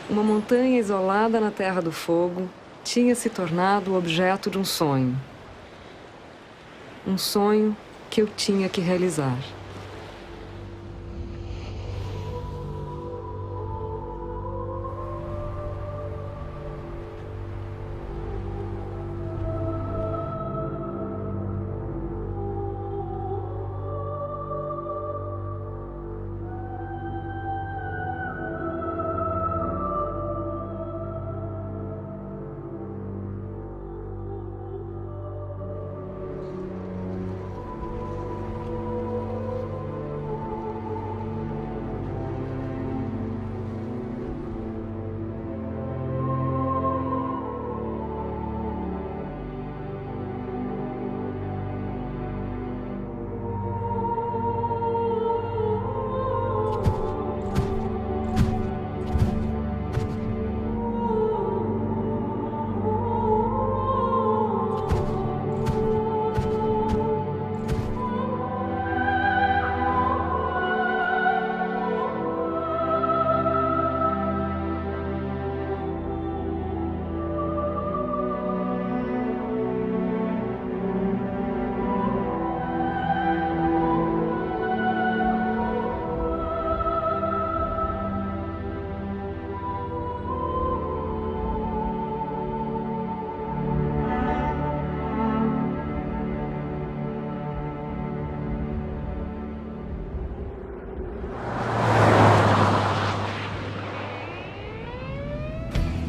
Uma montanha isolada na Terra do Fogo tinha se tornado o objeto de um sonho. Um sonho que eu tinha que realizar.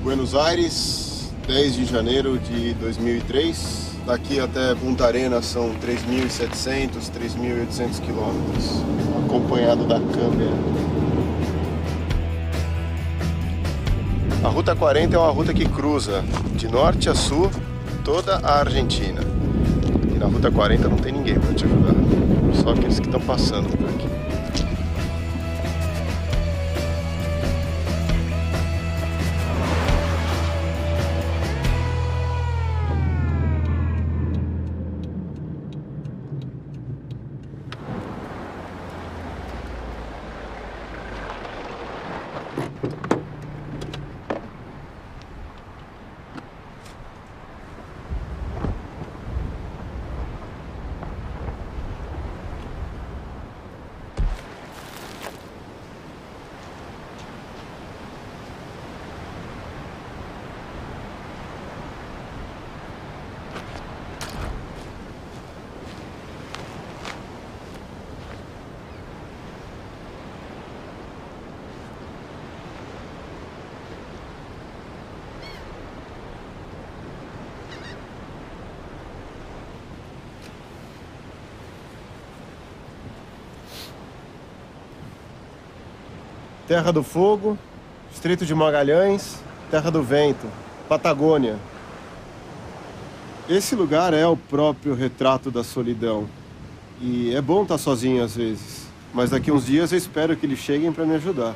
Buenos Aires, 10 de janeiro de 2003. Daqui até Punta Arenas são 3.700, 3.800 quilômetros, acompanhado da câmera. A Ruta 40 é uma ruta que cruza de norte a sul toda a Argentina. E na Ruta 40 não tem ninguém para te ajudar, só aqueles que estão passando por aqui. Terra do Fogo, Estreito de Magalhães, Terra do Vento, Patagônia. Esse lugar é o próprio retrato da solidão. E é bom estar sozinho às vezes, mas daqui uns dias eu espero que eles cheguem para me ajudar.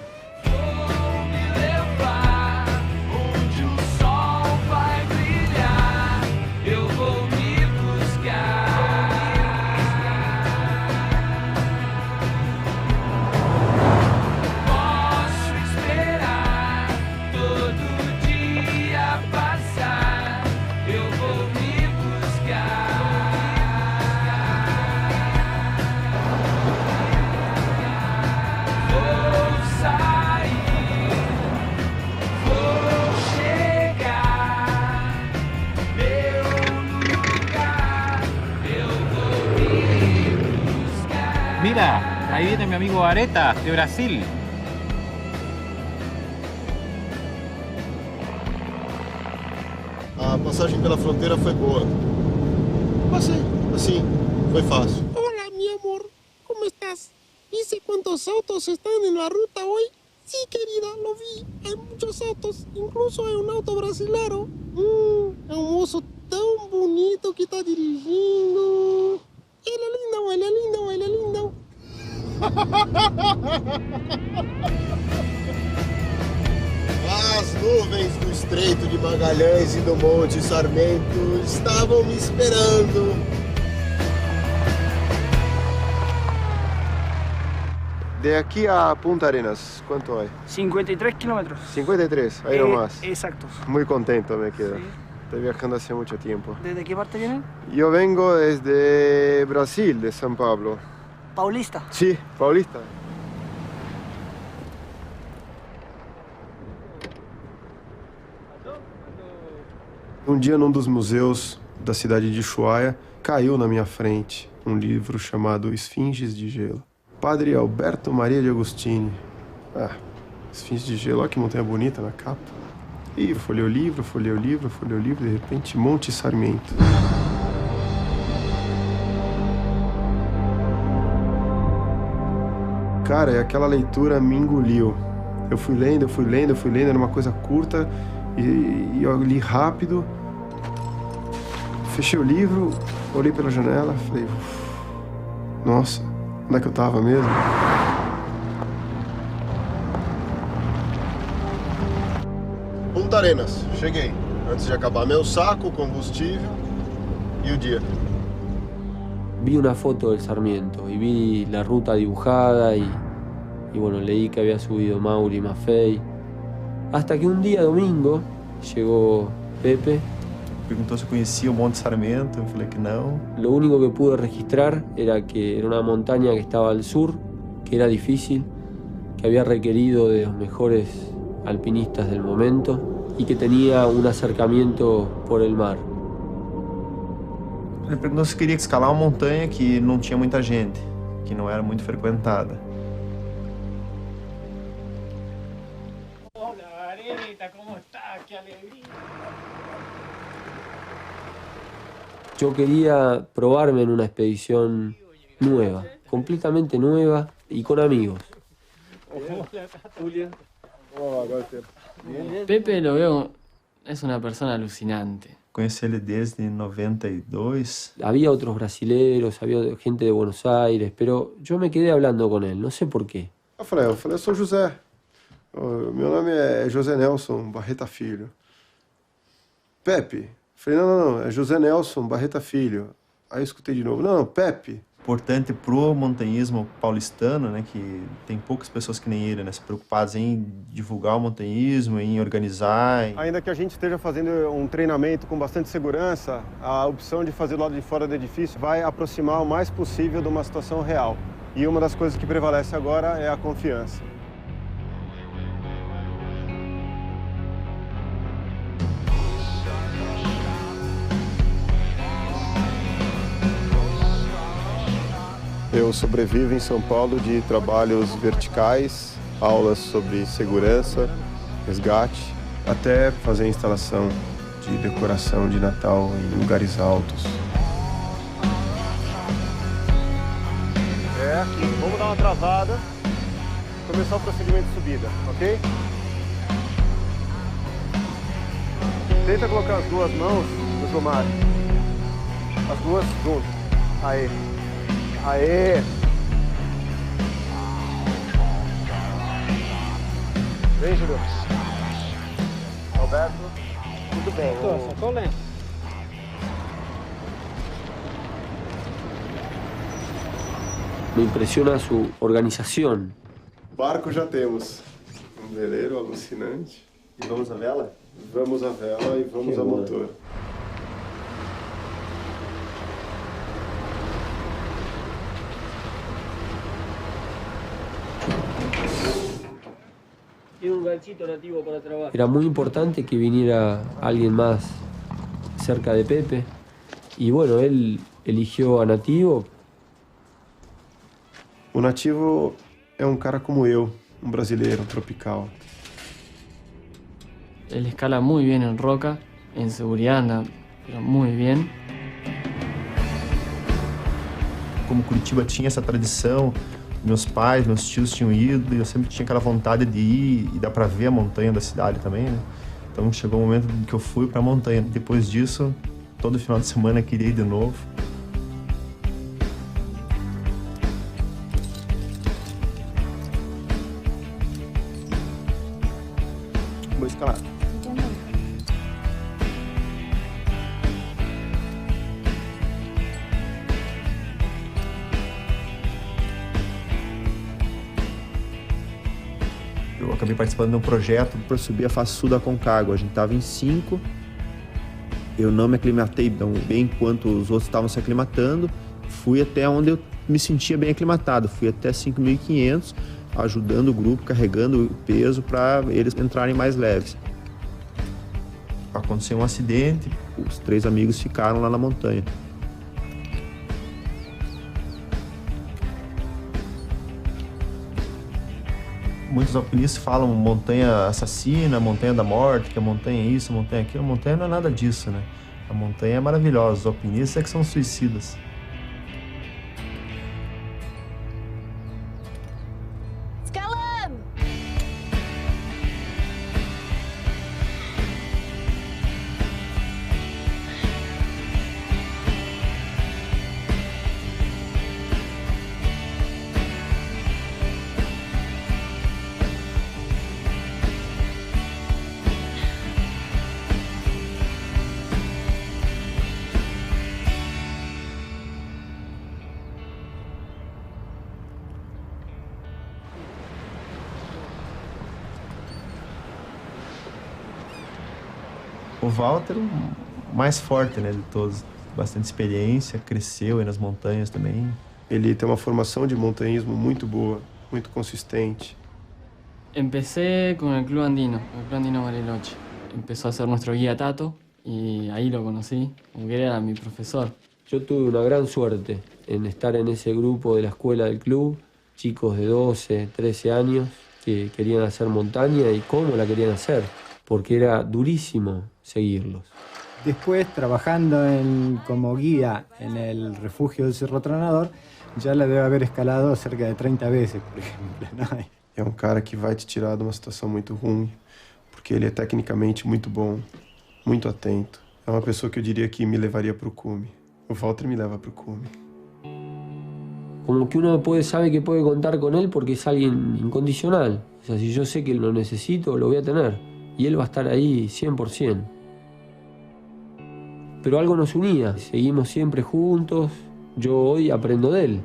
Mira, ahí viene mi amigo Areta, de Brasil. A passagem pela fronteira foi boa. Passei, assim, foi fácil. Hola, mi amor, ¿cómo estás? ¿Viste cuántos autos están en la ruta hoy? Sí, querida, lo vi. Hay muchos autos, incluso hay un auto brasilero. É um moço tão bonito que tá dirigindo. Ele é lindão, ele é lindão, ele é lindão. As nuvens do Estreito de Magalhães e do Monte Sarmento estavam me esperando. De aquí a Punta Arenas, ¿cuánto hay? 53 kilómetros. 53, ahí nomás. Exactos. Muy contento me quedo. Sí. Estoy viajando hace mucho tiempo. ¿Desde qué parte vienen? Yo vengo desde Brasil, de São Paulo. Paulista. Sí, paulista. Dia, num dos museus da cidade de Ushuaia, caiu na minha frente um livro chamado Esfinges de Gelo. Padre Alberto Maria de Agostini. Ah, Esfinges de Gelo, olha que montanha bonita na capa. E folhei o livro, de repente, Monte Sarmiento. Cara, e aquela leitura me engoliu. Eu fui lendo, era uma coisa curta e eu li rápido. Fechei o livro, olhei pela janela, falei, nossa, onde é que eu tava mesmo? Punta Arenas, cheguei. Antes de acabar meu saco, combustível e o dia. Vi una foto del Sarmiento y vi la ruta dibujada y bueno, leí que había subido Mauri Maffei. Hasta que un día, domingo, llegó Pepe. Perguntou se eu conhecia o Monte Sarmiento, eu falei que não. Lo único que pude registrar era que era una montaña que estaba al sur, que era difícil, que había requerido de los mejores alpinistas del momento y que tenía un acercamiento por el mar. Ele perguntou se queria escalar uma montanha que não tinha muita gente, que não era muito frequentada. Hola, Areta, ¿cómo estás? ¡Qué alegría! Yo quería probarme en una expedición nueva, completamente nueva y con amigos. Pepe lo veo, es una persona alucinante. Conheci ele desde 92. Había otros brasileros, había gente de Buenos Aires, pero yo me quedé hablando con él, no sé por qué. Eu falei, eu sou José. Meu nome é José Nelson Barreta Filho. Pepe. Falei, não, é José Nelson Barreta Filho. Aí eu escutei de novo, não, Pepe. Importante pro montanhismo paulistano, né, que tem poucas pessoas que nem ele, né, se preocupadas em divulgar o montanhismo, em organizar. Ainda que a gente esteja fazendo um treinamento com bastante segurança, a opção de fazer do lado de fora do edifício vai aproximar o mais possível de uma situação real. E uma das coisas que prevalece agora é a confiança. Eu sobrevivo em São Paulo de trabalhos verticais, aulas sobre segurança, resgate, até fazer instalação de decoração de Natal em lugares altos. É aqui, vamos dar uma travada, começar o procedimento de subida, ok? Tenta colocar as duas mãos no Gilmar, as duas juntas, aí. Aê! Vem, Júlio. Alberto. Tudo bem. Tô lento. Me impresiona su organización. Barco já temos. Um veleiro alucinante. E vamos à vela? Vamos à vela e vamos ao motor. Era muy importante que viniera alguien más cerca de Pepe. Y bueno, él eligió a Nativo. O Nativo é um cara como eu, um brasileiro tropical. Él escala muy bien en roca, en seguridad anda, pero muy bien. Como Curitiba tinha essa tradição, meus pais, meus tios tinham ido, e eu sempre tinha aquela vontade de ir, e dá pra ver a montanha da cidade também, né? Então chegou o momento que eu fui pra montanha. Depois disso, todo final de semana eu queria ir de novo. Vou escalar. Eu acabei participando de um projeto para subir a face sul da Concagua. A gente estava em 5. Eu não me aclimatei bem enquanto os outros estavam se aclimatando. Fui até onde eu me sentia bem aclimatado. Fui até 5.500, ajudando o grupo, carregando o peso para eles entrarem mais leves. Aconteceu um acidente, os 3 amigos ficaram lá na montanha. Muitos alpinistas falam montanha assassina, montanha da morte, que a montanha é isso, a montanha é aquilo. A montanha não é nada disso, né? A montanha é maravilhosa, os alpinistas é que são suicidas. Escalando! O Walter, o mais forte, né, de todos. Bastante experiência, cresceu aí nas montanhas também. Ele tem uma formação de montanhismo muito boa, muito consistente. Empecé con el Club Andino Bariloche. Empezó a ser nuestro guía Tato y ahí lo conocí, porque él era mi profesor. Yo tuve una gran suerte en estar en ese grupo de la escuela del club, chicos de 12, 13 años que querían hacer montaña y cómo la querían hacer, porque era durísimo seguirlos. Después, trabajando como guía en el refugio del Cerro Tronador, ya la debe haber escalado cerca de 30 veces, por ejemplo, ¿no? É um cara que vai te tirar de uma situação muito ruim, porque ele é tecnicamente muito bom, muito atento. É uma pessoa que eu diria que me levaria para o cume. O Walter me leva para o cume. Como que uno sabe que puede contar con él porque es alguien incondicional. O sea, si yo sé que lo necesito, lo voy a tener. Y él va a estar ahí 100%. Pero algo nos unía. Seguimos siempre juntos. Yo hoy aprendo de él.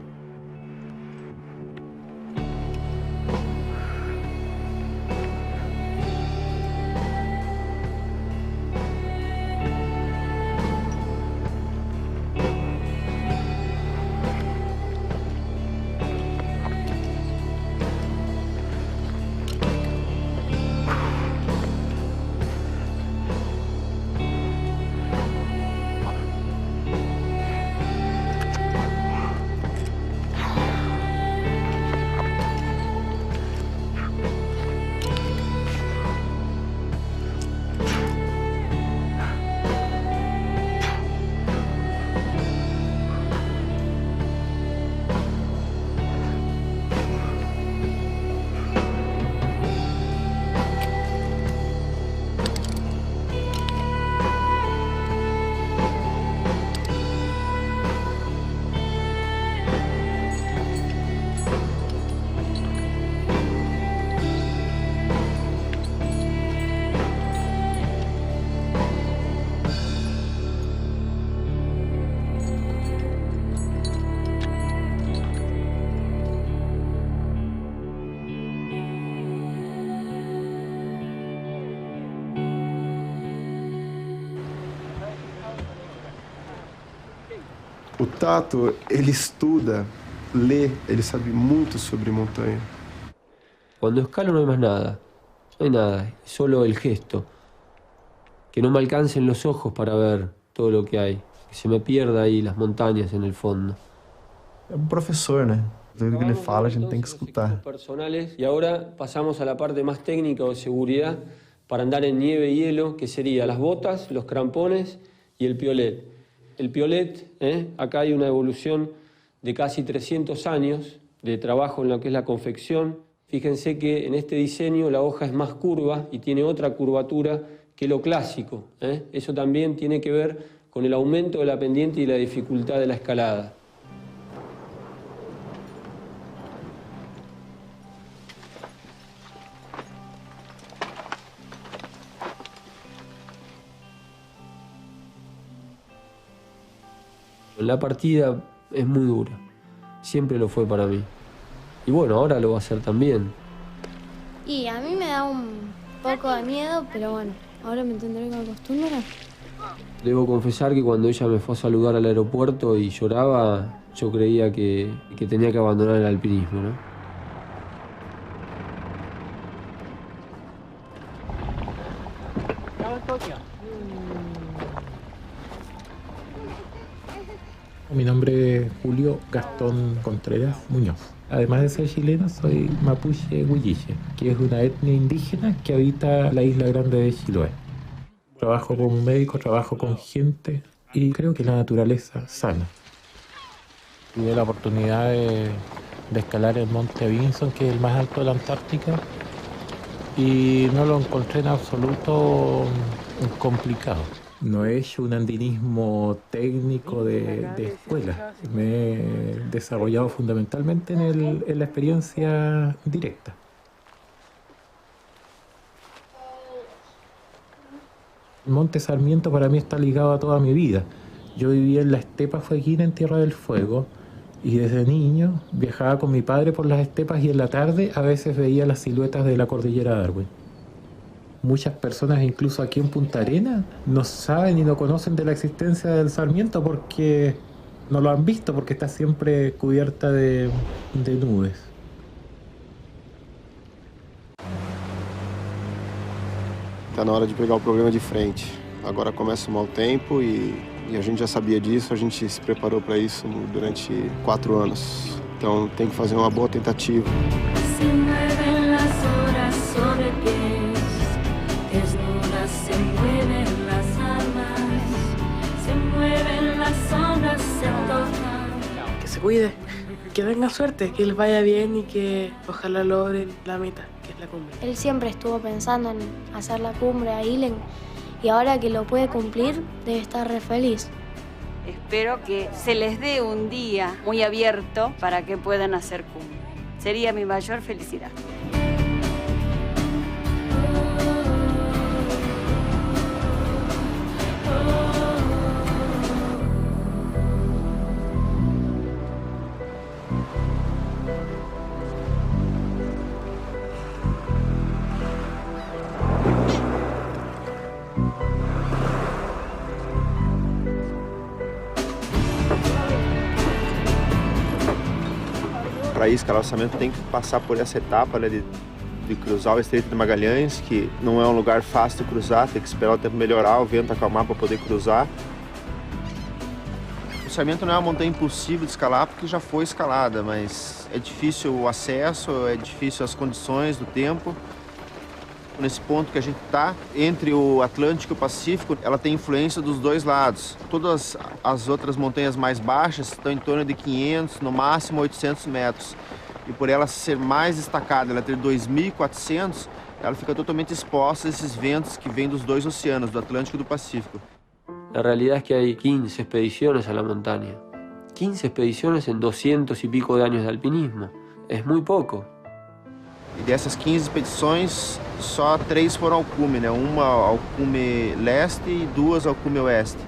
O Tato, ele estuda, lê, ele sabe muito sobre montanha. Cuando escalo no hay más nada. No hay nada, es solo el gesto. Que no me alcancen los ojos para ver todo lo que hay. Que se me pierda ahí las montañas en el fondo. É um professor, né? Tudo que ele fala a gente tem que escutar. Personales, y ahora pasamos a la parte más técnica o de seguridad para andar en nieve y hielo, que sería las botas, los crampones y el piolet. El piolet, acá hay una evolución de casi 300 años de trabajo en lo que es la confección. Fíjense que en este diseño la hoja es más curva y tiene otra curvatura que lo clásico. Eso también tiene que ver con el aumento de la pendiente y la dificultad de la escalada. La partida es muy dura, siempre lo fue para mí. Y bueno, ahora lo va a ser también. Y a mí me da un poco de miedo, pero bueno, ahora me tendré que acostumbrar. Debo confesar que cuando ella me fue a saludar al aeropuerto y lloraba, yo creía que tenía que abandonar el alpinismo, ¿no? Mi nombre es Julio Gastón Contreras Muñoz. Además de ser chileno, soy mapuche huilliche, que es una etnia indígena que habita la isla grande de Chiloé. Trabajo como médico, trabajo con gente y creo que la naturaleza sana. Tuve la oportunidad de escalar el monte Vinson, que es el más alto de la Antártica, y no lo encontré en absoluto complicado. No he hecho un andinismo técnico de escuela. Me he desarrollado fundamentalmente en la experiencia directa. El Monte Sarmiento para mí está ligado a toda mi vida. Yo vivía en la estepa fueguina en Tierra del Fuego y desde niño viajaba con mi padre por las estepas y en la tarde a veces veía las siluetas de la cordillera Darwin. Muchas personas, incluso aquí en Punta Arenas, no saben y no conocen de la existencia del Sarmiento porque no lo han visto, porque está siempre cubierta de nubes. Está na hora de pegar o programa de frente. Agora começa o mau tempo e a gente já sabia disso, a gente se preparou para isso durante 4 anos. Então tem que fazer uma boa tentativa. Se mueven las horas sobre pies, desnudas se mueven las almas, se mueven las sombras, se tocan. Que se cuide, que tenga suerte, que les vaya bien y que ojalá logren la meta, que es la cumbre. Él siempre estuvo pensando en hacer la cumbre a Ilen y ahora que lo puede cumplir, debe estar re feliz. Espero que se les dé un día muy abierto para que puedan hacer cumbre. Sería mi mayor felicidad. Para ir escalar o Sarmiento tem que passar por essa etapa, né, de cruzar o Estreito de Magalhães, que não é um lugar fácil de cruzar, tem que esperar o tempo melhorar, o vento acalmar para poder cruzar. O Sarmiento não é uma montanha impossível de escalar porque já foi escalada, mas é difícil o acesso, é difícil as condições do tempo. Nesse ponto que a gente está, entre o Atlântico e o Pacífico, ela tem influência dos dois lados. Todas as outras montanhas mais baixas estão em torno de 500, no máximo 800 metros. E por ela ser mais destacada, ela ter 2.400, ela fica totalmente exposta a esses ventos que vêm dos dois oceanos, do Atlântico e do Pacífico. La realidad es que hay 15 expediciones a la montaña. 15 expediciones en 200 y pico de años de alpinismo. Es muy poco. E dessas 15 expedições, só 3 foram ao cume, né? Uma ao cume leste e 2 ao cume oeste.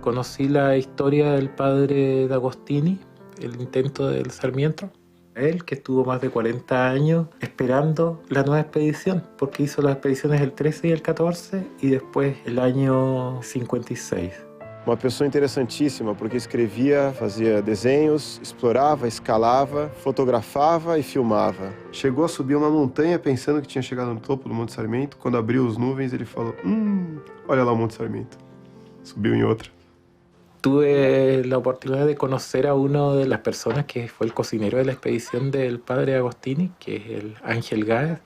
Conocí la historia del padre D'Agostini, el intento del Sarmiento. Él, que estuvo más de 40 años esperando la nueva expedición, porque hizo las expediciones el 13 y el 14 y después el año 56. Uma pessoa interessantíssima, porque escrevia, fazia desenhos, explorava, escalava, fotografava e filmava. Chegou a subir uma montanha pensando que tinha chegado no topo do Monte Sarmiento. Quando abriu as nuvens, ele falou, olha lá o Monte Sarmiento. Subiu em outra. Tuve la oportunidad de conocer a una de las personas que fue el cocinero de la expedición del padre Agostini, que es el Ángel Gáez.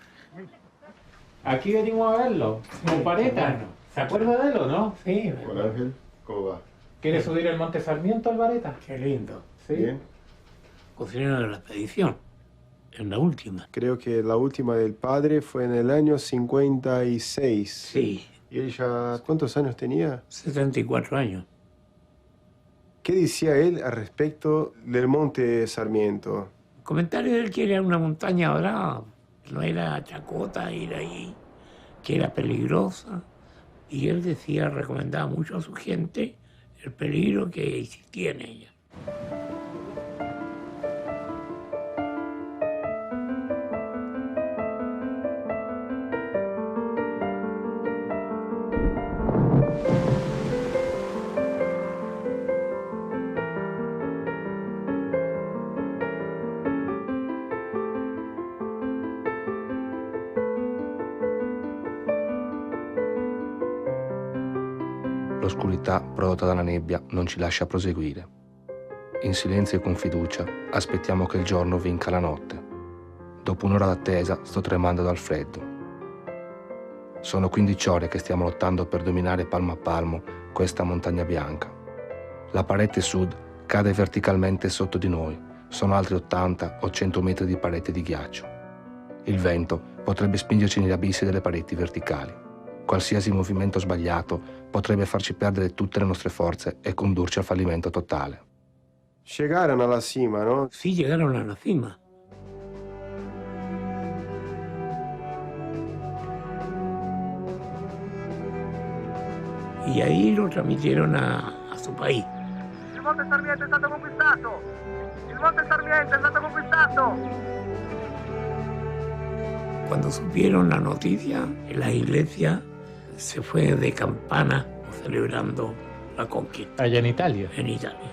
Aquí venimos a verlo, como Vareta. ¿Se acuerda de él o no? Sí. Hola Ángel, ¿cómo va? ¿Quiere subir el Monte Sarmiento, Alvareta? Qué lindo. ¿Sí? Bien. Cocinero de la expedición, en la última. Creo que la última del padre fue en el año 56. Sí. ¿Y él ya cuántos años tenía? 74 años. ¿Qué decía él al respecto del Monte Sarmiento? El comentario de él que era una montaña brava, no era chacota ir ahí, que era peligrosa. Y él decía, recomendaba mucho a su gente el peligro que existía en ella. l'oscurità prodotta dalla nebbia non ci lascia proseguire. In silenzio e con fiducia aspettiamo che il giorno vinca la notte. Dopo un'ora d'attesa sto tremando dal freddo. Sono 15 ore che stiamo lottando per dominare palmo a palmo questa montagna bianca. La parete sud cade verticalmente sotto di noi. Sono altri 80 o 100 metri di parete di ghiaccio. Il vento potrebbe spingerci negli abissi delle pareti verticali. Qualsiasi movimento sbagliato potrebbe farci perdere tutte le nostre forze e condurci al fallimento totale. Llegaron alla cima, ¿no? Sí, llegaron a la cima. Y ahí lo transmitieron a su país. Il Monte Sarmiento è stato conquistato! Il Monte Sarmiento è stato conquistato! Cuando supieron la noticia, la iglesia se fue de campana celebrando la conquista. Allá en Italia. En Italia.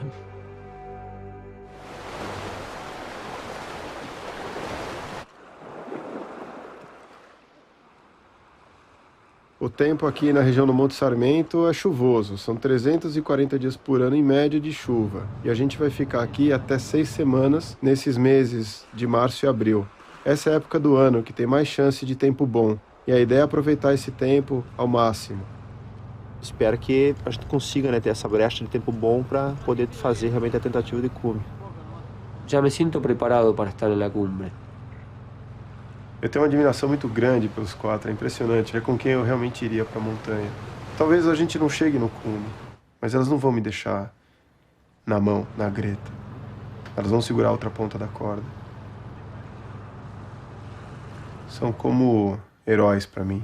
O tempo aqui na região do Monte Sarmiento é chuvoso, são 340 dias por ano em média de chuva. E a gente vai ficar aqui até 6 semanas nesses meses de março e abril. Essa é a época do ano que tem mais chance de tempo bom. E a ideia é aproveitar esse tempo ao máximo. Espero que a gente consiga, né, ter essa brecha de tempo bom para poder fazer realmente a tentativa de cume. Ya me siento preparado para estar en la cumbre. Eu tenho uma admiração muito grande pelos 4, é impressionante, é com quem eu realmente iria para a montanha. Talvez a gente não chegue no cume, mas elas não vão me deixar na mão, na greta. Elas vão segurar a outra ponta da corda. São como heróis para mim.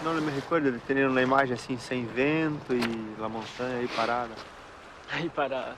Não me recuerdo de ter uma imagem assim, sem vento e a montanha aí parada. Ahí parada.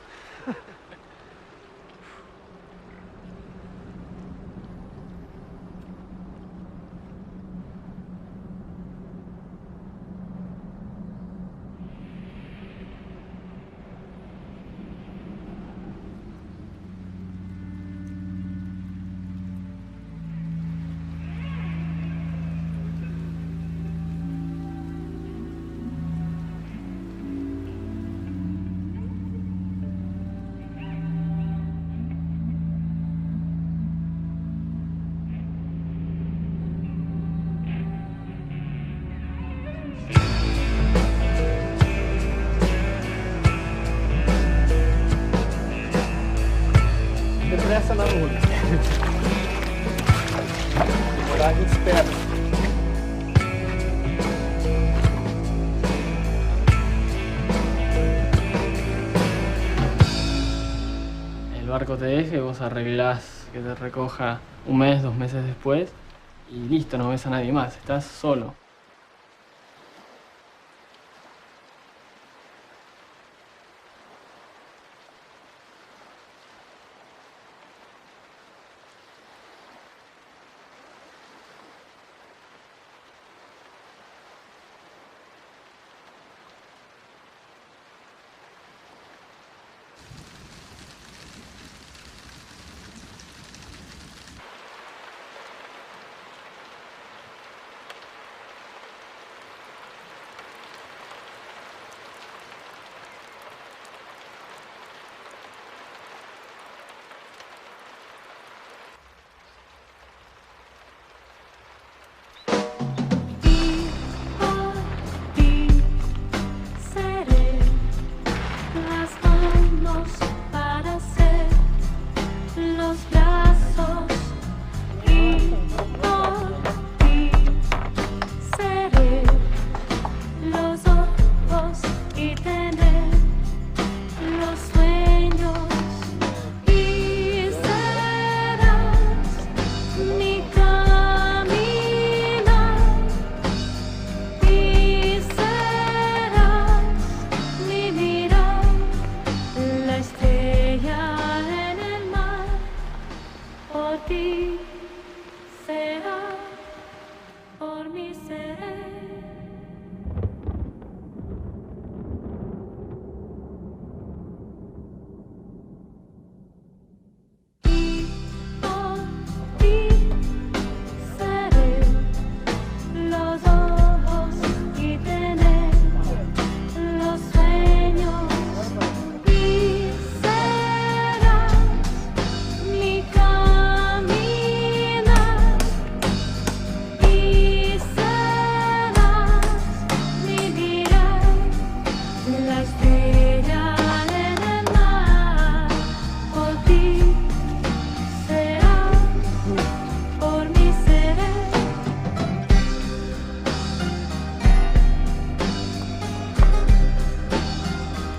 Depressa na rua. Demorar a gente espera. El barco te deja y vos arreglás que te recoja un mes, 2 meses después y listo, no ves a nadie más, estás solo. será, por mí seré.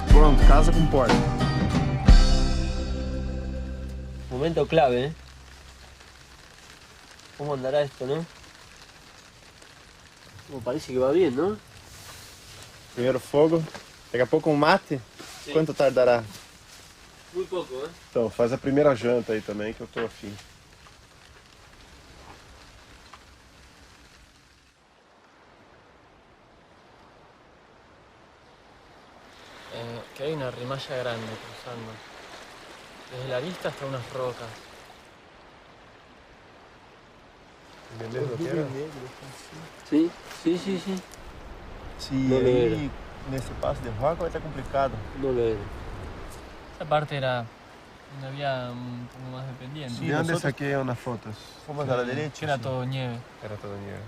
Pronto, casa com porta. Momento clave, ¿eh? ¿Cómo andará esto, no? Como parece que va bien, ¿no? Primeiro fogo. Daqui a pouco um mate. Sim. Quanto tardará? Muy pouco, ¿eh? Então, faz a primeira janta aí também, que eu tô afim. Que hay una rimalla grande cruzando. Desde la vista hasta unas rocas. Beleza, quero. Sí, sí, sí, sí. Se Não aí, era. nesse passo de roca, vai estar complicado. No lo era. Esa parte era donde había un poco más de pendiente. Sí, De onde nosotros- saquearam as fotos? Fomos a la derecha. Que era todo nieve. Era toda nieve.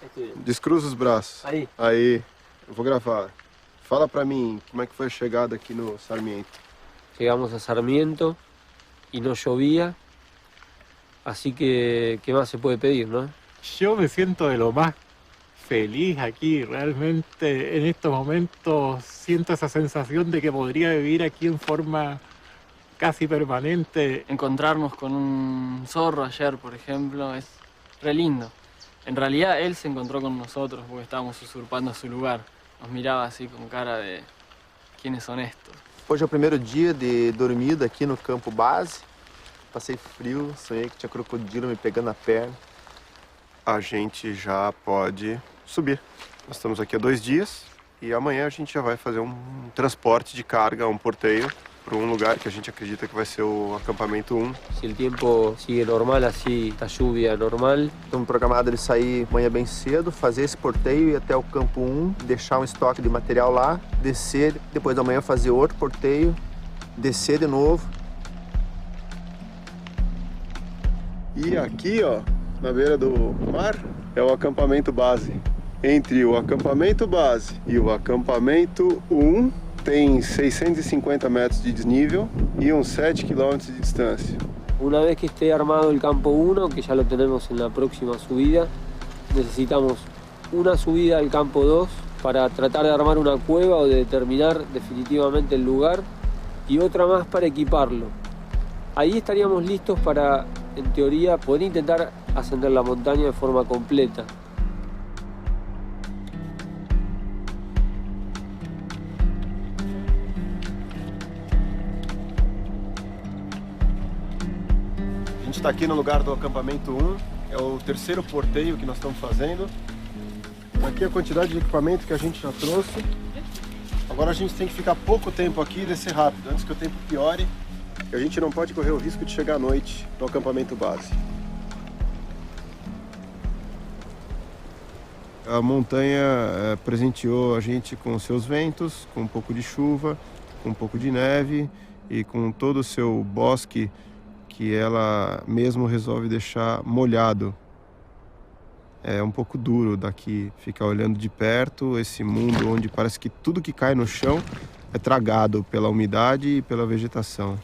Este, Descruza os braços. Aí. Aí, eu vou gravar. Fala pra mim como é que foi a chegada aqui no Sarmiento. Llegamos a Sarmiento y no llovía, así que ¿qué más se puede pedir, no? Yo me siento de lo más feliz aquí, realmente en estos momentos siento esa sensación de que podría vivir aquí en forma casi permanente. Encontrarnos con un zorro ayer, por ejemplo, es re lindo. En realidad él se encontró con nosotros porque estábamos usurpando su lugar. Nos miraba así con cara de ¿quiénes son estos? Hoje é o primeiro dia de dormida aqui no campo base. Passei frio, sonhei que tinha crocodilo me pegando na perna. A gente já pode subir. Nós estamos aqui há 2 dias e amanhã a gente já vai fazer um transporte de carga, um porteio, para um lugar que a gente acredita que vai ser o acampamento 1. Si el tiempo sigue normal, así, esta lluvia normal, Estamos programados de sair amanhã bem cedo, fazer esse porteio, ir até o campo 1, deixar um estoque de material lá, descer, depois da manhã fazer outro porteio, descer de novo. E aqui, ó, na beira do mar, é o acampamento base. Entre o acampamento base e o acampamento 1, tem 650 metros de desnível y uns 7 kilómetros de distancia. una vez que esté armado el campo 1, que ya lo tenemos en la próxima subida, necesitamos una subida al campo 2 para tratar de armar una cueva o de determinar definitivamente el lugar y otra más para equiparlo. Ahí estaríamos listos para, en teoría, poder intentar ascender la montaña de forma completa. A gente está aqui no lugar do acampamento 1, é o terceiro porteio que nós estamos fazendo. Aqui é a quantidade de equipamento que a gente já trouxe. Agora a gente tem que ficar pouco tempo aqui e descer rápido, antes que o tempo piore. E a gente não pode correr o risco de chegar à noite no acampamento base. A montanha presenteou a gente com seus ventos, com um pouco de chuva, com um pouco de neve e com todo o seu bosque que ela mesmo resolve deixar molhado. É um pouco duro daqui ficar olhando de perto esse mundo onde parece que tudo que cai no chão é tragado pela umidade e pela vegetação.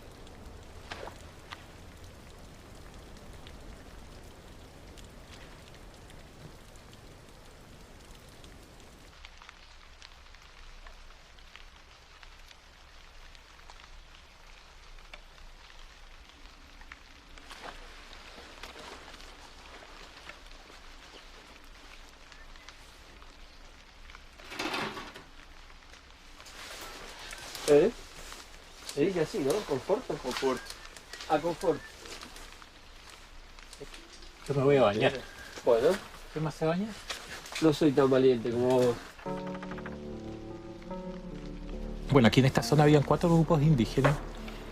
Se dice así, ¿no? ¿Conforto? Conforto. Ah, conforto. Yo me voy a bañar. Bueno. ¿Qué más se baña? No soy tan valiente como vos. Bueno, aquí en esta zona habían 4 grupos indígenas,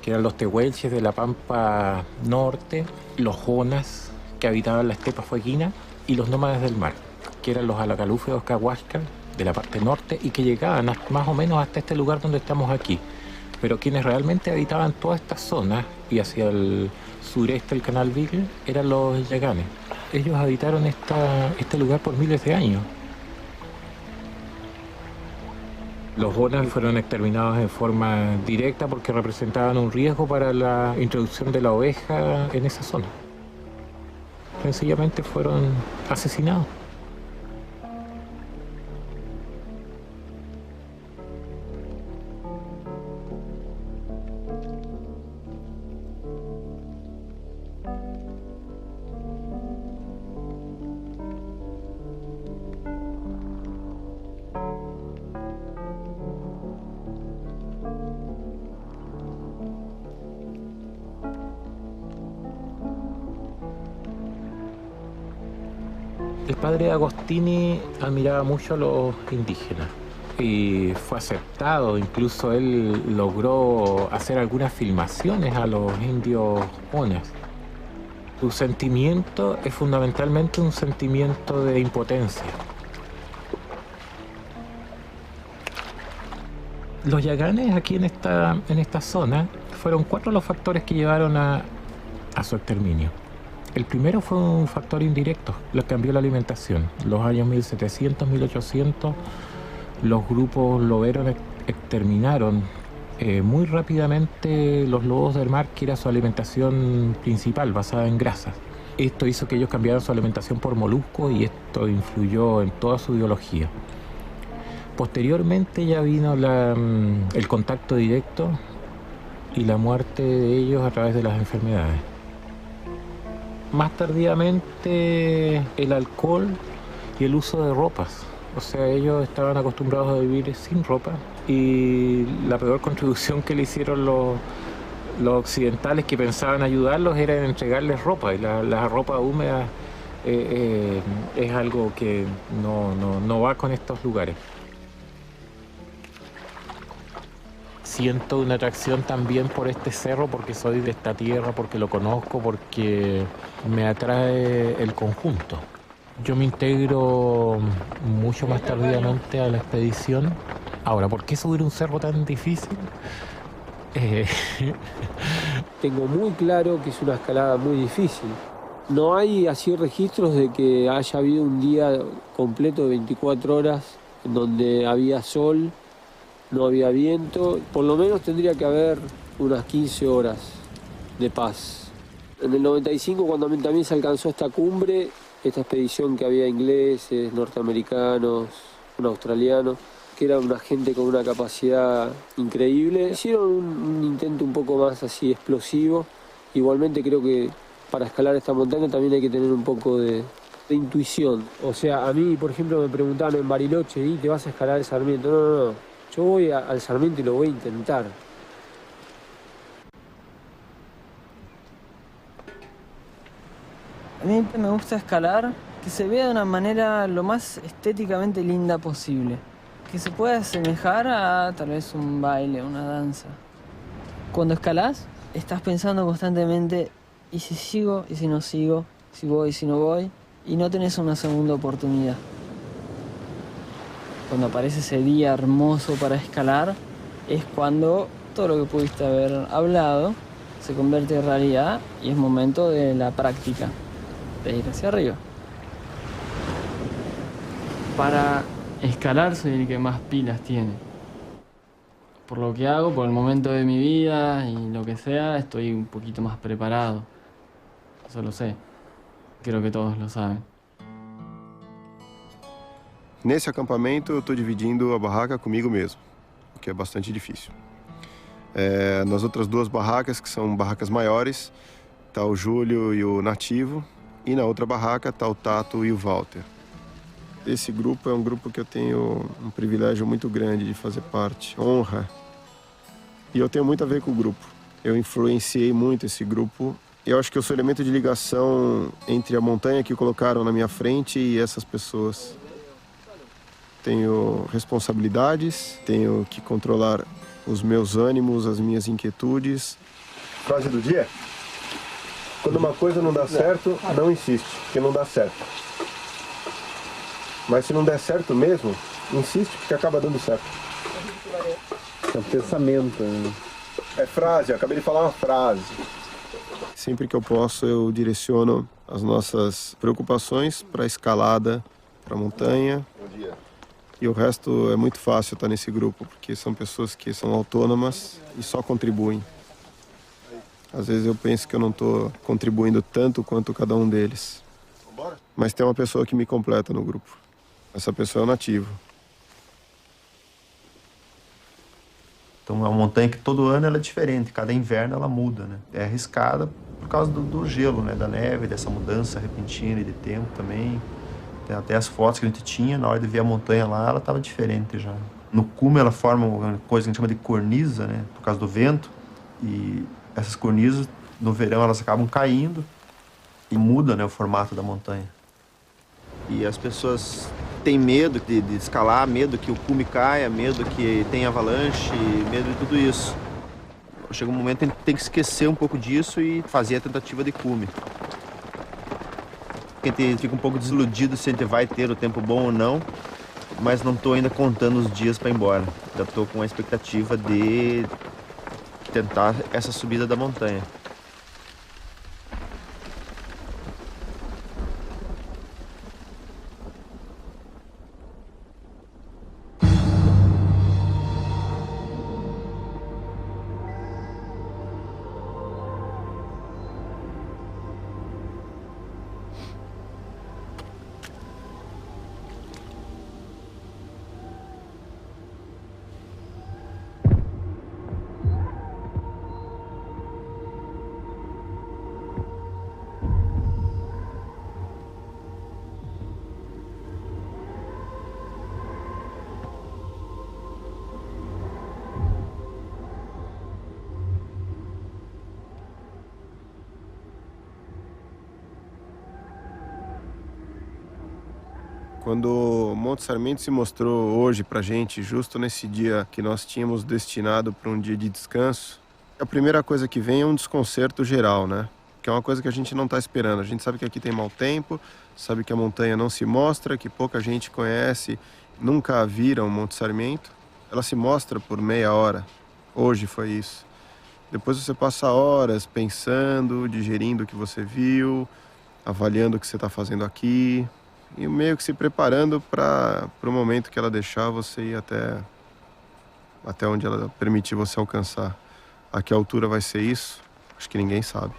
que eran los tehuelches de la Pampa Norte, los jonas, que habitaban la estepa fueguina, y los nómadas del mar, que eran los alacalúfeos cahuasca de la parte norte y que llegaban más o menos hasta este lugar donde estamos aquí. Pero quienes realmente habitaban toda esta zona y hacia el sureste del Canal Beagle eran los yaganes. Ellos habitaron este lugar por miles de años. Los jonas fueron exterminados en forma directa porque representaban un riesgo para la introducción de la oveja en esa zona. Sencillamente fueron asesinados. El padre Agostini admiraba mucho a los indígenas y fue aceptado, incluso él logró hacer algunas filmaciones a los indios jonas. Su sentimiento es fundamentalmente un sentimiento de impotencia. Los yaganes aquí en esta zona fueron 4 los factores que llevaron a su exterminio. El primero fue un factor indirecto, lo que cambió la alimentación. Los años 1700, 1800, los grupos loberos exterminaron muy rápidamente los lobos del mar, que era su alimentación principal, basada en grasas. Esto hizo que ellos cambiaran su alimentación por moluscos y esto influyó en toda su biología. Posteriormente ya vino el contacto directo y la muerte de ellos a través de las enfermedades. Más tardíamente el alcohol y el uso de ropas. O sea, ellos estaban acostumbrados a vivir sin ropa y la peor contribución que le hicieron los occidentales, que pensaban ayudarlos, era entregarles ropa, y la ropa húmeda es algo que no va con estos lugares. Siento una atracción también por este cerro porque soy de esta tierra, porque lo conozco, porque me atrae el conjunto. Yo me integro mucho más tardíamente a la expedición. Ahora, ¿por qué subir un cerro tan difícil? Tengo muy claro que es una escalada muy difícil. No hay así registros de que haya habido un día completo de 24 horas en donde había sol, no había viento. Por lo menos tendría que haber unas 15 horas de paz. En el 95, cuando también se alcanzó esta cumbre, esta expedición que había ingleses, norteamericanos, un australiano, que era una gente con una capacidad increíble, hicieron un intento un poco más así explosivo. Igualmente creo que para escalar esta montaña también hay que tener un poco de intuición. O sea, a mí, por ejemplo, me preguntaban en Bariloche, ¿y te vas a escalar el Sarmiento? No. Yo voy al Sarmiento y lo voy a intentar. A mí me gusta escalar, que se vea de una manera lo más estéticamente linda posible. Que se pueda asemejar a tal vez un baile, una danza. Cuando escalás, estás pensando constantemente, ¿y si sigo? ¿Y si no sigo? ¿Si voy? ¿Si no voy? Y no tenés una segunda oportunidad. Cuando aparece ese día hermoso para escalar, es cuando todo lo que pudiste haber hablado se convierte en realidad y es momento de la práctica, de ir hacia arriba. Para escalar soy el que más pilas tiene. Por lo que hago, por el momento de mi vida y lo que sea, estoy un poquito más preparado. Eso lo sé. Creo que todos lo saben. Nesse acampamento eu estou dividindo a barraca comigo mesmo, o que é bastante difícil. Nas outras 2 barracas, que são barracas maiores, está o Júlio e o Nativo, e na outra barraca está o Tato e o Walter. Esse grupo é um grupo que eu tenho um privilégio muito grande de fazer parte, honra. E eu tenho muito a ver com o grupo. Eu influenciei muito esse grupo Eu acho que eu sou o elemento de ligação entre a montanha que colocaram na minha frente e essas pessoas. Tenho responsabilidades, tenho que controlar os meus ânimos, as minhas inquietudes. Frase do dia? Quando uma coisa não dá certo, não insiste, porque não dá certo. Mas se não der certo mesmo, insiste, porque acaba dando certo. É um pensamento, né? É frase, eu acabei de falar uma frase. Sempre que eu posso, eu direciono as nossas preocupações para a escalada, para a montanha. E o resto é muito fácil estar nesse grupo, porque são pessoas que são autônomas e só contribuem. Às vezes eu penso que eu não estou contribuindo tanto quanto cada um deles. Mas tem uma pessoa que me completa no grupo. Essa pessoa é o nativo. Então é uma montanha que todo ano ela é diferente, cada inverno ela muda, né? É arriscada por causa do gelo, né? Da neve, dessa mudança repentina de tempo também. Tem até as fotos que a gente tinha, na hora de ver a montanha lá, ela estava diferente já. No cume ela forma uma coisa que a gente chama de cornisa, né? Por causa do vento. E essas cornisas, no verão, elas acabam caindo e muda, né, o formato da montanha. E as pessoas têm medo de escalar, medo que o cume caia, medo que tenha avalanche, medo de tudo isso. Chega um momento que a gente tem que esquecer um pouco disso e fazer a tentativa de cume. A gente fica um pouco desiludido se a gente vai ter o tempo bom ou não, mas não estou ainda contando os dias para ir embora. Já estou com a expectativa de tentar essa subida da montanha. Quando o Monte Sarmento se mostrou hoje pra gente, justo nesse dia que nós tínhamos destinado para um dia de descanso, a primeira coisa que vem é um desconcerto geral, né? Que é uma coisa que a gente não está esperando. A gente sabe que aqui tem mau tempo, sabe que a montanha não se mostra, que pouca gente conhece, nunca viram o Monte Sarmento. Ela se mostra por meia hora. Hoje foi isso. Depois você passa horas pensando, digerindo o que você viu, avaliando o que você está fazendo aqui e meio que se preparando para o momento que ela deixar você ir até onde ela permitir você alcançar. A que altura vai ser isso? Acho que ninguém sabe.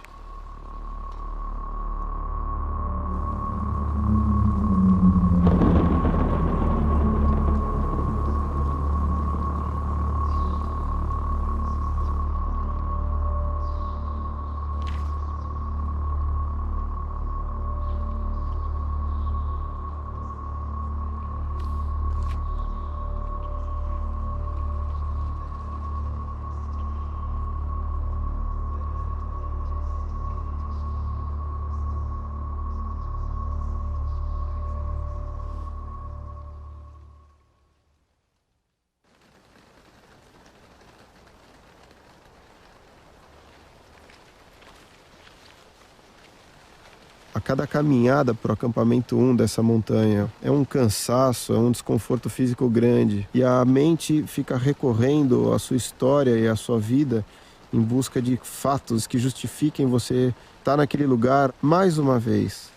A cada caminhada para o acampamento 1 dessa montanha é um cansaço, é um desconforto físico grande. E a mente fica recorrendo à sua história e à sua vida em busca de fatos que justifiquem você estar naquele lugar mais uma vez.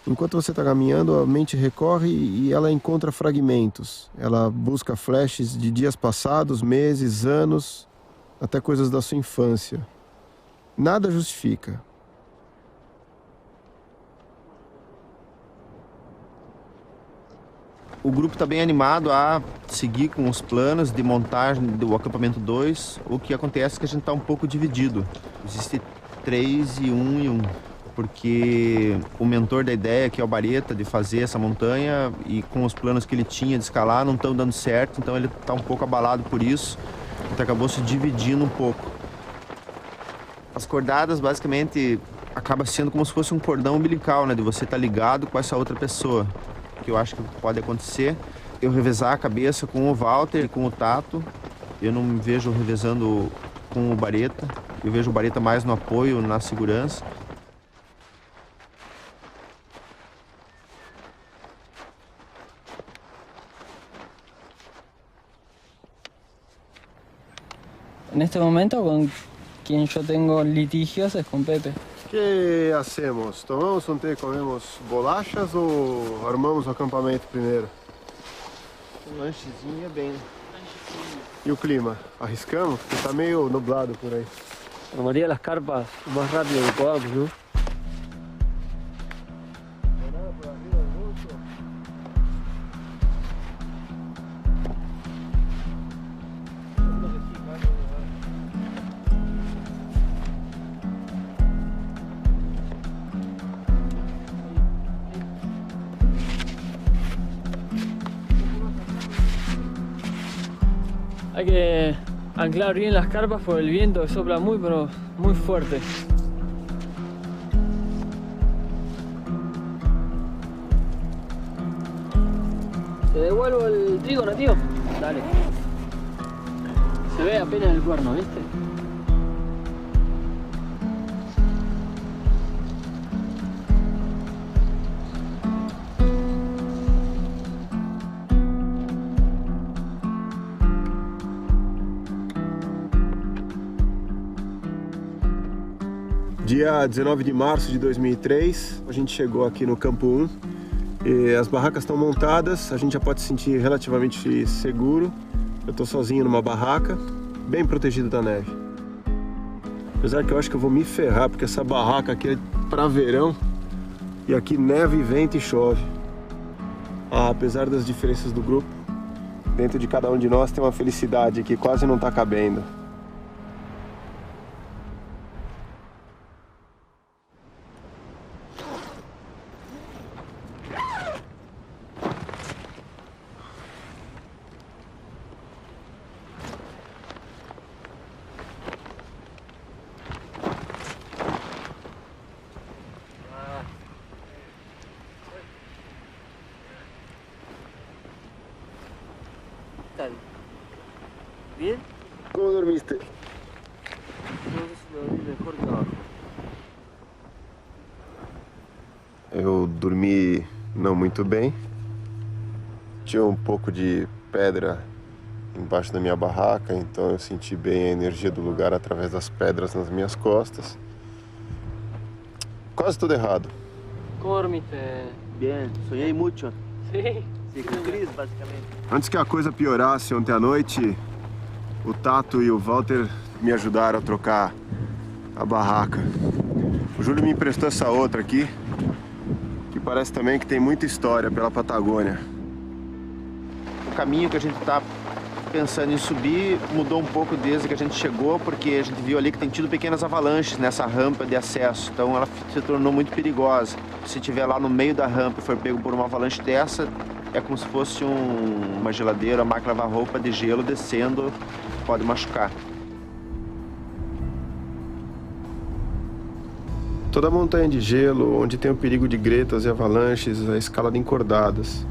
Enquanto você está caminhando, a mente recorre e ela encontra fragmentos. Ela busca flashes de dias passados, meses, anos, até coisas da sua infância. Nada justifica. O grupo está bem animado a seguir com os planos de montagem do acampamento 2. O que acontece é que a gente está um pouco dividido. Existe 3 e 1, porque o mentor da ideia, que é o Bareta, de fazer essa montanha, e com os planos que ele tinha de escalar, não estão dando certo, então ele está um pouco abalado por isso. Então acabou se dividindo um pouco. As cordadas, basicamente, acaba sendo como se fosse um cordão umbilical, né? De você estar ligado com essa outra pessoa. O que eu acho que pode acontecer, eu revezar a cabeça com o Walter e com o Tato. Eu não me vejo revezando com o Bareta. Eu vejo o Bareta mais no apoio, na segurança. En este momento con quien yo tengo litigios es con Pepe. ¿Qué hacemos? ¿Tomamos um té, comemos bolachas ou armamos o acampamento primeiro? Um lanchezinho é bem. E o clima? Arriscamos? Porque tá meio nublado por aí. Armaría las carpas lo más rápido que podamos, ¿no? Hay que anclar bien las carpas por el viento que sopla muy, pero muy fuerte. ¿Te devuelvo el trigo, nativo? Dale. Se ve apenas el cuerno, ¿viste? Dia 19 de março de 2003, a gente chegou aqui no Campo 1 e as barracas estão montadas, a gente já pode se sentir relativamente seguro. Eu estou sozinho numa barraca, bem protegido da neve. Apesar que eu acho que eu vou me ferrar, porque essa barraca aqui é para verão e aqui neve, vento e chove. Apesar das diferenças do grupo, dentro de cada um de nós tem uma felicidade que quase não está cabendo. ¿Bien? ¿Cómo dormiste? No, dormí mejor que abajo. Eu dormi não muito bem. Tinha um pouco de pedra embaixo da minha barraca, então eu senti bem a energia do lugar através das pedras nas minhas costas. Quase tudo errado. ¿Cómo dormiste? Bien, sonhei muito. Sí. Sí, com Cris, basicamente. Antes que a coisa piorasse ontem à noite, o Tato e o Walter me ajudaram a trocar a barraca. O Júlio me emprestou essa outra aqui, que parece também que tem muita história pela Patagônia. O caminho que a gente está pensando em subir mudou um pouco desde que a gente chegou, porque a gente viu ali que tem tido pequenas avalanches nessa rampa de acesso, então ela se tornou muito perigosa. Se estiver lá no meio da rampa e for pego por uma avalanche dessa, é como se fosse uma geladeira, uma máquina de lavar roupa de gelo descendo, pode machucar. Toda montanha de gelo, onde tem o perigo de gretas e avalanches, é escalada em cordadas.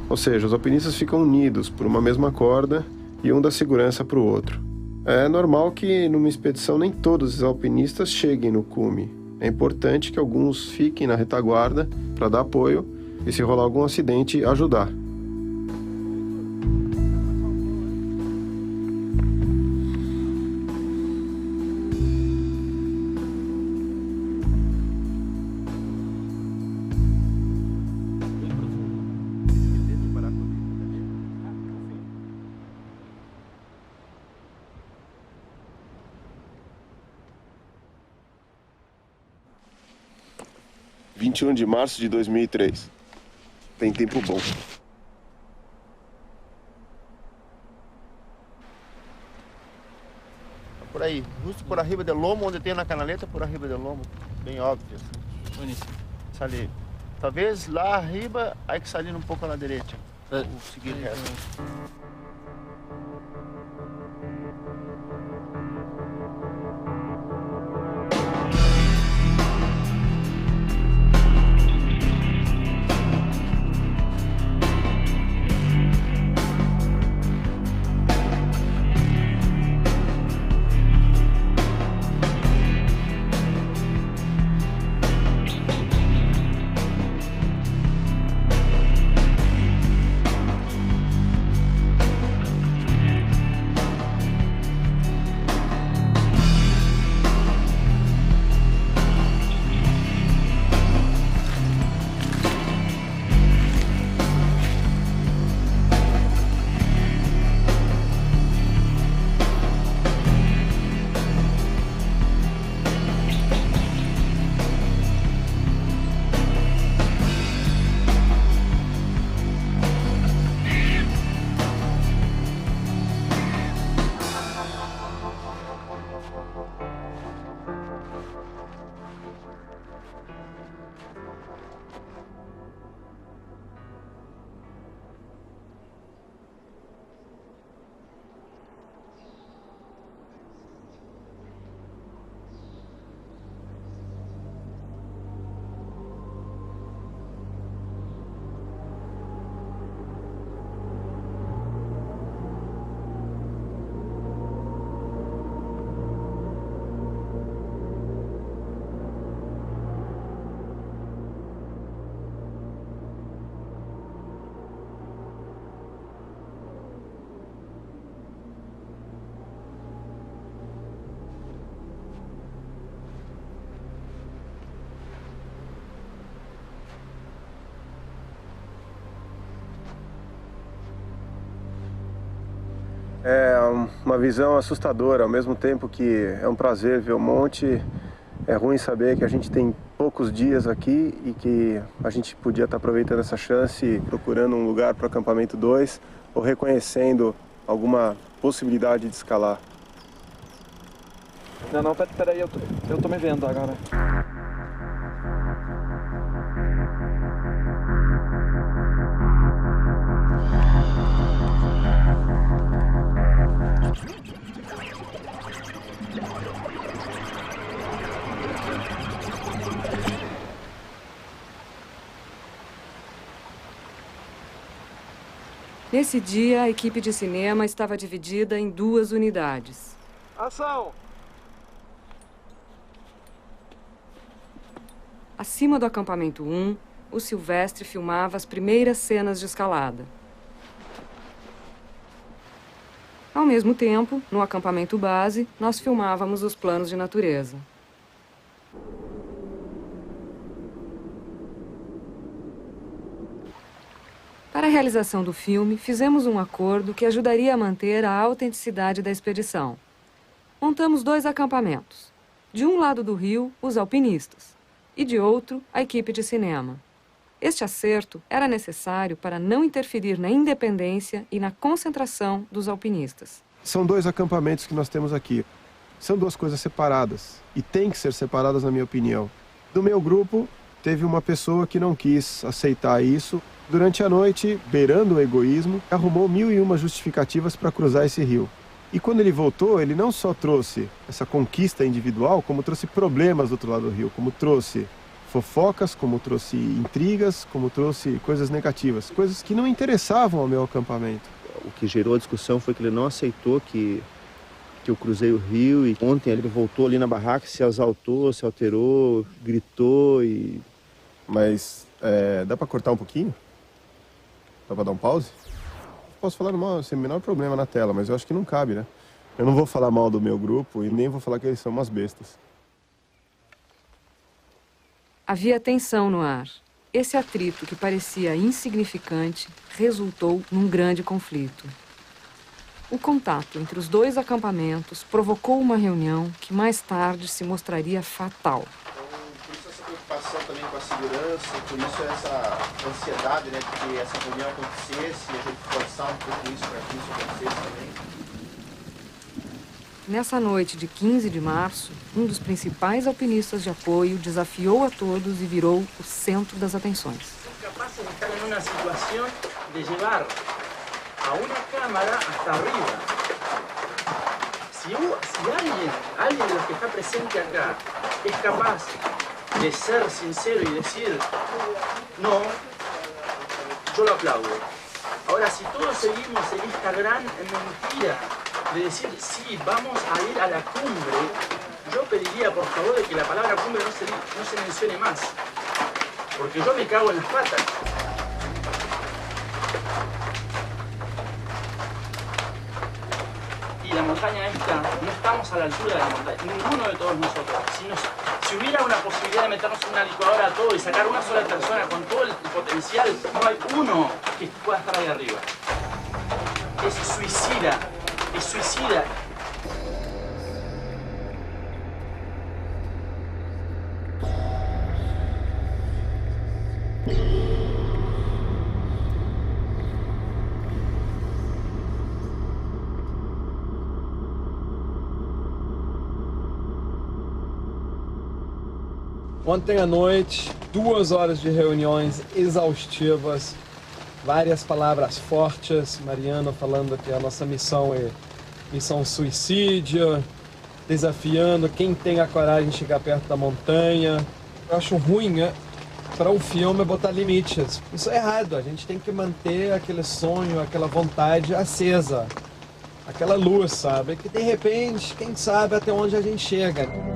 Ou seja, os alpinistas ficam unidos por uma mesma corda e um dá segurança para o outro. É normal que numa expedição nem todos os alpinistas cheguem no cume. É importante que alguns fiquem na retaguarda para dar apoio e, se rolar algum acidente, ajudar. – 21 de março de 2003. Tem tempo bom. Por aí, justo por arriba do lomo, onde tem na canaleta, por arriba do lomo. Bem óbvio. Buenísimo. Sali. Talvez lá arriba, hay que salir um pouco à direita. Ou seguir reto. É uma visão assustadora, ao mesmo tempo que é um prazer ver o monte. É ruim saber que a gente tem poucos dias aqui e que a gente podia estar aproveitando essa chance, procurando um lugar para o acampamento 2 ou reconhecendo alguma possibilidade de escalar. Não, peraí, eu tô me vendo agora. Nesse dia, a equipe de cinema estava dividida em 2 unidades. Ação! Acima do acampamento 1, o Silvestre filmava as primeiras cenas de escalada. Ao mesmo tempo, no acampamento base, nós filmávamos os planos de natureza. Para a realização do filme, fizemos um acordo que ajudaria a manter a autenticidade da expedição. Montamos 2 acampamentos. De um lado do rio, os alpinistas, e de outro, a equipe de cinema. Este acerto era necessário para não interferir na independência e na concentração dos alpinistas. São 2 acampamentos que nós temos aqui. São 2 coisas separadas, e têm que ser separadas, na minha opinião. Do meu grupo, teve uma pessoa que não quis aceitar isso. Durante a noite, beirando o egoísmo, arrumou 1001 justificativas para cruzar esse rio. E quando ele voltou, ele não só trouxe essa conquista individual, como trouxe problemas do outro lado do rio, como trouxe fofocas, como trouxe intrigas, como trouxe coisas negativas, coisas que não interessavam ao meu acampamento. O que gerou a discussão foi que ele não aceitou que eu cruzei o rio e ontem ele voltou ali na barraca, se exaltou, se alterou, gritou e... Mas dá para cortar um pouquinho? Dá pra dar um pause? Posso falar mal, sem o menor problema na tela, mas eu acho que não cabe, né? Eu não vou falar mal do meu grupo e nem vou falar que eles são umas bestas. Havia tensão no ar. Esse atrito, que parecia insignificante, resultou num grande conflito. O contato entre os 2 acampamentos provocou uma reunião que mais tarde se mostraria fatal. Por isso essa preocupação também com a segurança, por isso essa ansiedade, né, de que essa reunião acontecesse e a gente forçar um pouco isso para que isso acontecesse também. Nessa noite de 15 de março, um dos principais alpinistas de apoio desafiou a todos e virou o centro das atenções. Capazes de estar em uma situação de levar a uma câmera hasta arriba. Si alguien de los que está presente acá es capaz de ser sincero y decir no, yo lo aplaudo. Ahora, si todos seguimos en esta gran mentira de decir sí, vamos a ir a la cumbre, yo pediría por favor de que la palabra cumbre no se mencione más, porque yo me cago en las patas. Y la montaña esta, no estamos a la altura de la montaña, ninguno de todos nosotros. Si hubiera una posibilidad de meternos en una licuadora todo y sacar una sola persona con todo el potencial, no hay uno que pueda estar ahí arriba. Es suicida, es suicida. Ontem à noite, 2 horas de reuniões exaustivas, várias palavras fortes, Mariana falando que a nossa missão é missão suicídio, desafiando quem tem a coragem de chegar perto da montanha. Eu acho ruim, né, para um filme botar limites. Isso é errado, a gente tem que manter aquele sonho, aquela vontade acesa, aquela luz, sabe? Que de repente, quem sabe até onde a gente chega.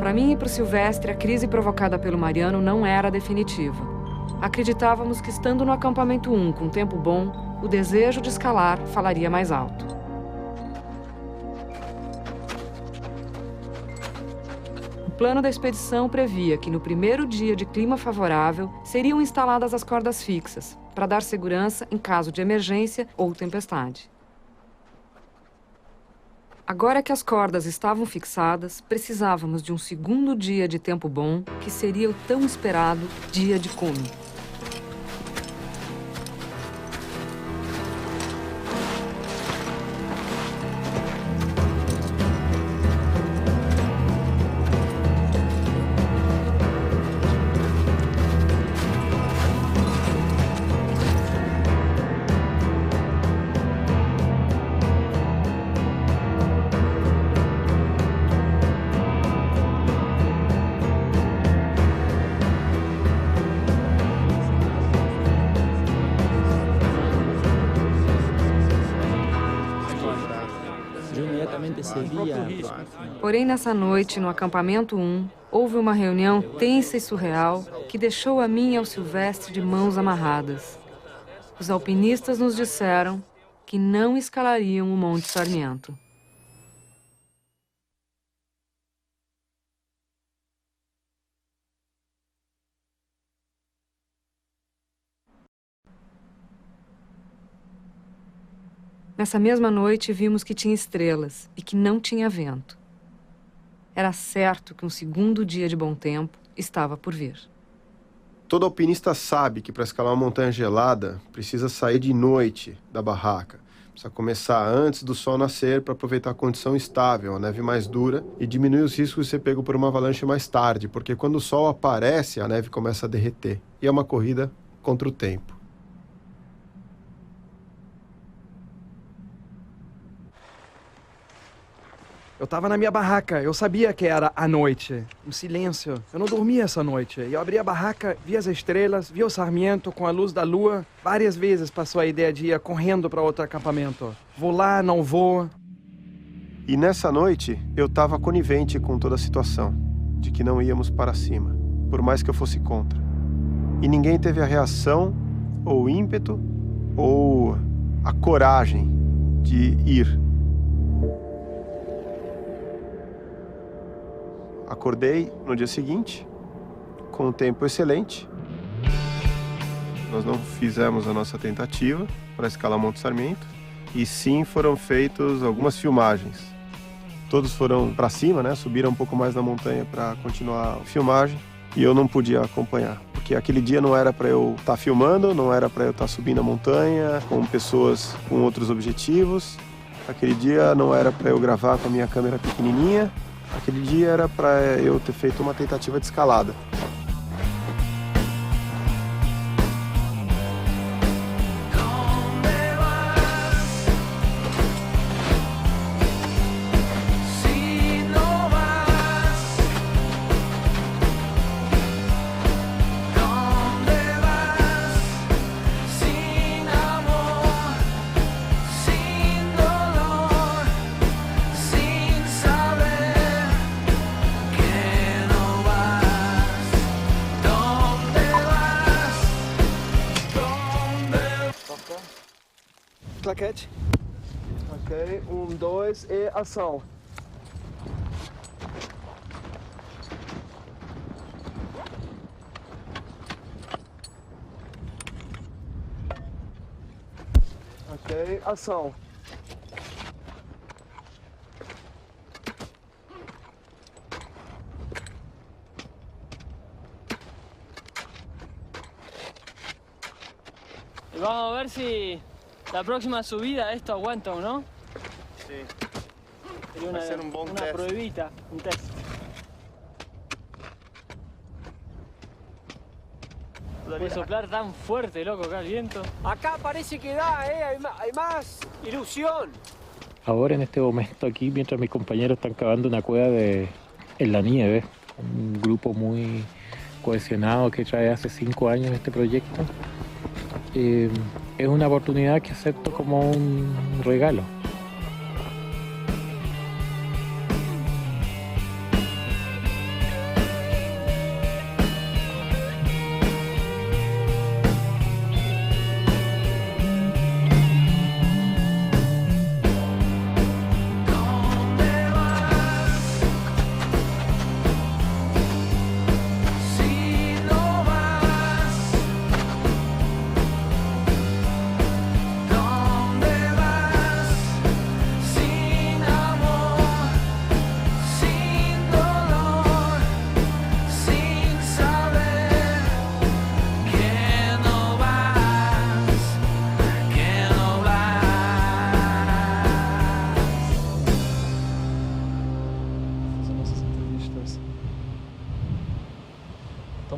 Para mim e para o Silvestre, a crise provocada pelo Mariano não era definitiva. Acreditávamos que, estando no acampamento 1 com tempo bom, o desejo de escalar falaria mais alto. O plano da expedição previa que, no primeiro dia de clima favorável, seriam instaladas as cordas fixas, para dar segurança em caso de emergência ou tempestade. Agora que as cordas estavam fixadas, precisávamos de um segundo dia de tempo bom, que seria o tão esperado dia de cume. Porém, nessa noite, no acampamento 1, houve uma reunião tensa e surreal que deixou a mim e ao Silvestre de mãos amarradas. Os alpinistas nos disseram que não escalariam o Monte Sarmiento. Nessa mesma noite, vimos que tinha estrelas e que não tinha vento. Era certo que um segundo dia de bom tempo estava por vir. Todo alpinista sabe que para escalar uma montanha gelada, precisa sair de noite da barraca. Precisa começar antes do sol nascer para aproveitar a condição estável, a neve mais dura, e diminuir os riscos de ser pego por uma avalanche mais tarde, porque quando o sol aparece, a neve começa a derreter. E é uma corrida contra o tempo. Eu tava na minha barraca, eu sabia que era a noite, um silêncio. Eu não dormia essa noite. Eu abri a barraca, vi as estrelas, vi o Sarmiento com a luz da lua. Várias vezes passou a ideia de ir correndo para outro acampamento. Vou lá, não vou. E nessa noite, eu tava conivente com toda a situação, de que não íamos para cima, por mais que eu fosse contra. E ninguém teve a reação, ou o ímpeto, ou a coragem de ir. Acordei no dia seguinte, com um tempo excelente. Nós não fizemos a nossa tentativa para escalar Monte Sarmiento, e sim foram feitas algumas filmagens. Todos foram para cima, né? Subiram um pouco mais na montanha para continuar a filmagem, e eu não podia acompanhar, porque aquele dia não era para eu estar filmando, não era para eu estar subindo a montanha com pessoas com outros objetivos. Aquele dia não era para eu gravar com a minha câmera pequenininha. Aquele dia era para eu ter feito uma tentativa de escalada. Claquete. Ok, 1, 2 e ação. Ok, ação. Y vamos a ver si la próxima subida esto aguanta o no. Sí. Sería Va a ser un buen test. pruebita, un test. Puede soplar tan fuerte, loco, acá el viento. Acá parece que da, hay más ilusión. Ahora en este momento aquí, mientras mis compañeros están cavando una cueva en la nieve, un grupo muy cohesionado que trae hace 5 años este proyecto, es una oportunidad que acepto como un regalo.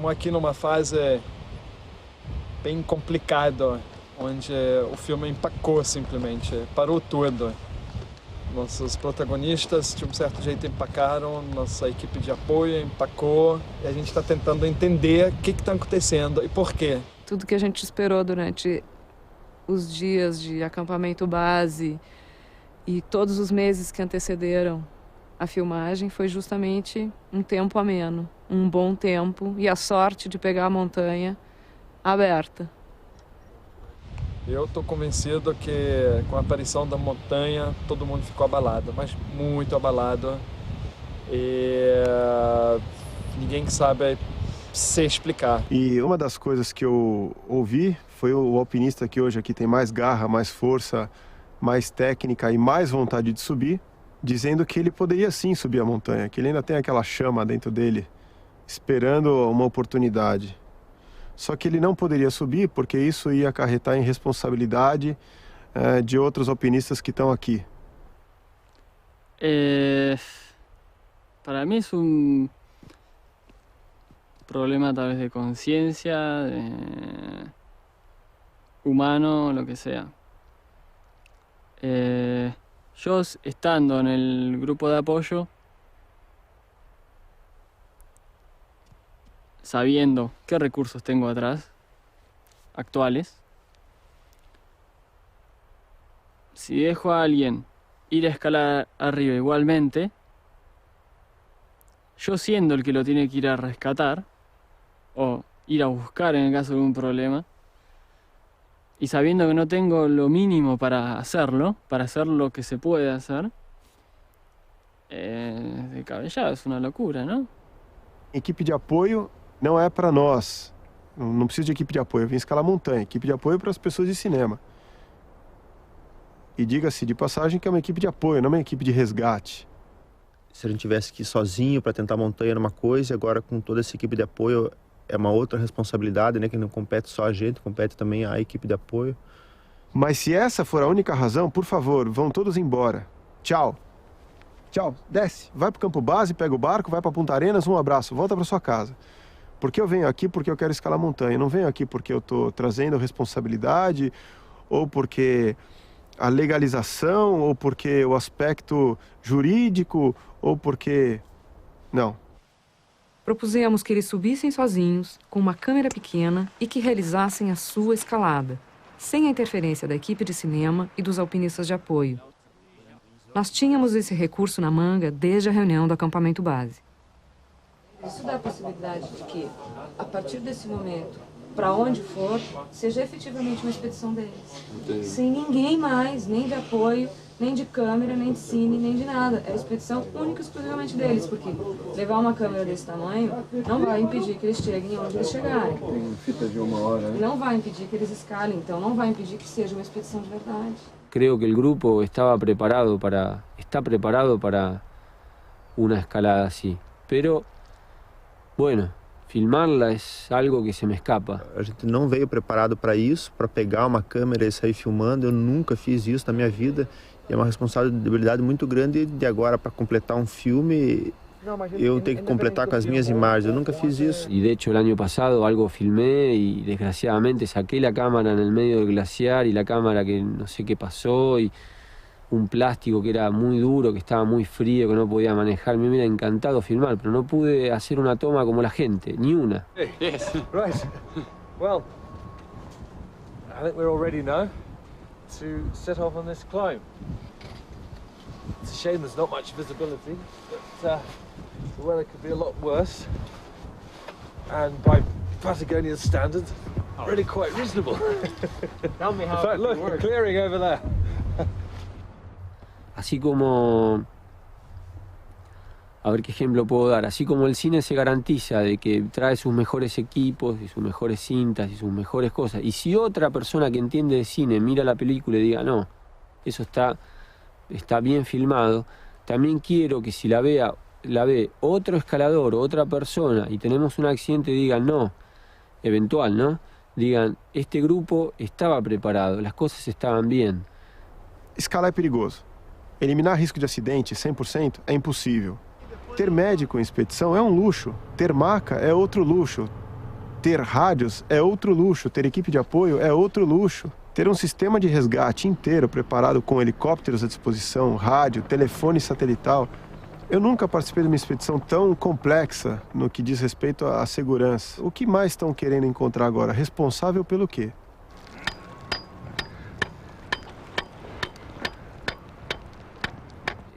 estamos aqui numa fase bem complicada, onde o filme empacou simplesmente, parou tudo. Nossos protagonistas, de um certo jeito, empacaram, nossa equipe de apoio empacou, e a gente está tentando entender o que está acontecendo e por quê. Tudo que a gente esperou durante os dias de acampamento base e todos os meses que antecederam a filmagem foi justamente um tempo ameno, um bom tempo e a sorte de pegar a montanha aberta. Eu estou convencido que com a aparição da montanha todo mundo ficou abalado, mas muito abalado. E ninguém sabe se explicar. E uma das coisas que eu ouvi foi o alpinista que hoje aqui tem mais garra, mais força, mais técnica e mais vontade de subir, dizendo que ele poderia sim subir a montanha, que ele ainda tem aquela chama dentro dele, esperando uma oportunidade. Só que ele não poderia subir porque isso ia acarretar em responsabilidade de outros alpinistas que estão aqui. Para mí es un problema tal vez de conciencia, humano, lo que sea. Yo estando en el grupo de apoyo, sabiendo qué recursos tengo atrás, actuales, si dejo a alguien ir a escalar arriba igualmente, yo siendo el que lo tiene que ir a rescatar, o ir a buscar en el caso de un problema, y sabiendo que no tengo lo mínimo para hacer lo que se puede hacer, descabellado, es una locura, ¿no? Equipe de apoio não é para nós. Não preciso de equipe de apoio. Eu vim escalar montanha. Equipe de apoio para as pessoas de cinema. E diga-se de passagem que é uma equipe de apoio, não é uma equipe de resgate. Se a gente tivesse que ir sozinho para tentar montanha numa coisa, agora com toda essa equipe de apoio é uma outra responsabilidade, né? Que não compete só a gente, compete também a equipe de apoio. Mas se essa for a única razão, por favor, vão todos embora. Tchau. Tchau, desce. Vai pro campo base, pega o barco, vai pra Punta Arenas, um abraço, volta pra sua casa. Porque eu venho aqui porque eu quero escalar montanha. Eu não venho aqui porque eu tô trazendo responsabilidade, ou porque a legalização, ou porque o aspecto jurídico, ou porque... Não. Propusemos que eles subissem sozinhos, com uma câmera pequena, e que realizassem a sua escalada, sem a interferência da equipe de cinema e dos alpinistas de apoio. Nós tínhamos esse recurso na manga desde a reunião do acampamento base. Isso dá a possibilidade de que, a partir desse momento, para onde for, seja efetivamente uma expedição deles. Entendi. Sem ninguém mais, nem de apoio, nem de câmera, nem de cine, nem de nada. É a expedição única e exclusivamente deles, porque levar uma câmera desse tamanho não vai impedir que eles cheguem onde eles chegarem. Tem fita de 1 hora, né? Não vai impedir que eles escalem, então não vai impedir que seja uma expedição de verdade. Creo que el grupo está preparado para una escalada así, pero bueno, filmarla es algo que se me escapa. A gente não veio preparado para isso, para pegar uma câmera e sair filmando. Eu nunca fiz isso na minha vida. E é uma responsabilidade muito grande de agora, para completar um filme, eu tenho que completar com as minhas imagens. Eu nunca fiz isso. Y de hecho el año pasado algo filmé y desgraciadamente saqué la cámara en el medio del glaciar y la cámara que no sé qué pasó y un plástico que era muy duro, que estaba muy frío, que no podía manejar. Me hubiera encantado filmar, pero no pude hacer una toma como la gente, ni una. Yes. Right. Well, I think we're all ready now to set off on this climb. It's a shame there's not much visibility, but the weather could be a lot worse. And by Patagonian standards, really quite reasonable. Tell me how In fact, look, a clearing over there. Así como, a ver qué ejemplo puedo dar, así como el cine se garantiza de que trae sus mejores equipos y sus mejores cintas y sus mejores cosas, y si otra persona que entiende de cine mira la película y diga, no, eso está bien filmado, también quiero que si la ve otro escalador o otra persona y tenemos un accidente, digan, no, eventual, ¿no? Digan, este grupo estaba preparado, las cosas estaban bien. Escalar é perigoso. Eliminar risco de acidente 100% é impossível. Ter médico em expedição é um luxo. Ter maca é outro luxo. ter rádios é outro luxo, ter equipe de apoio é outro luxo. Ter um sistema de resgate inteiro preparado com helicópteros à disposição, rádio, telefone satelital. Eu nunca participei de uma expedição tão complexa no que diz respeito à segurança. O que mais estão querendo encontrar agora? Responsável pelo quê?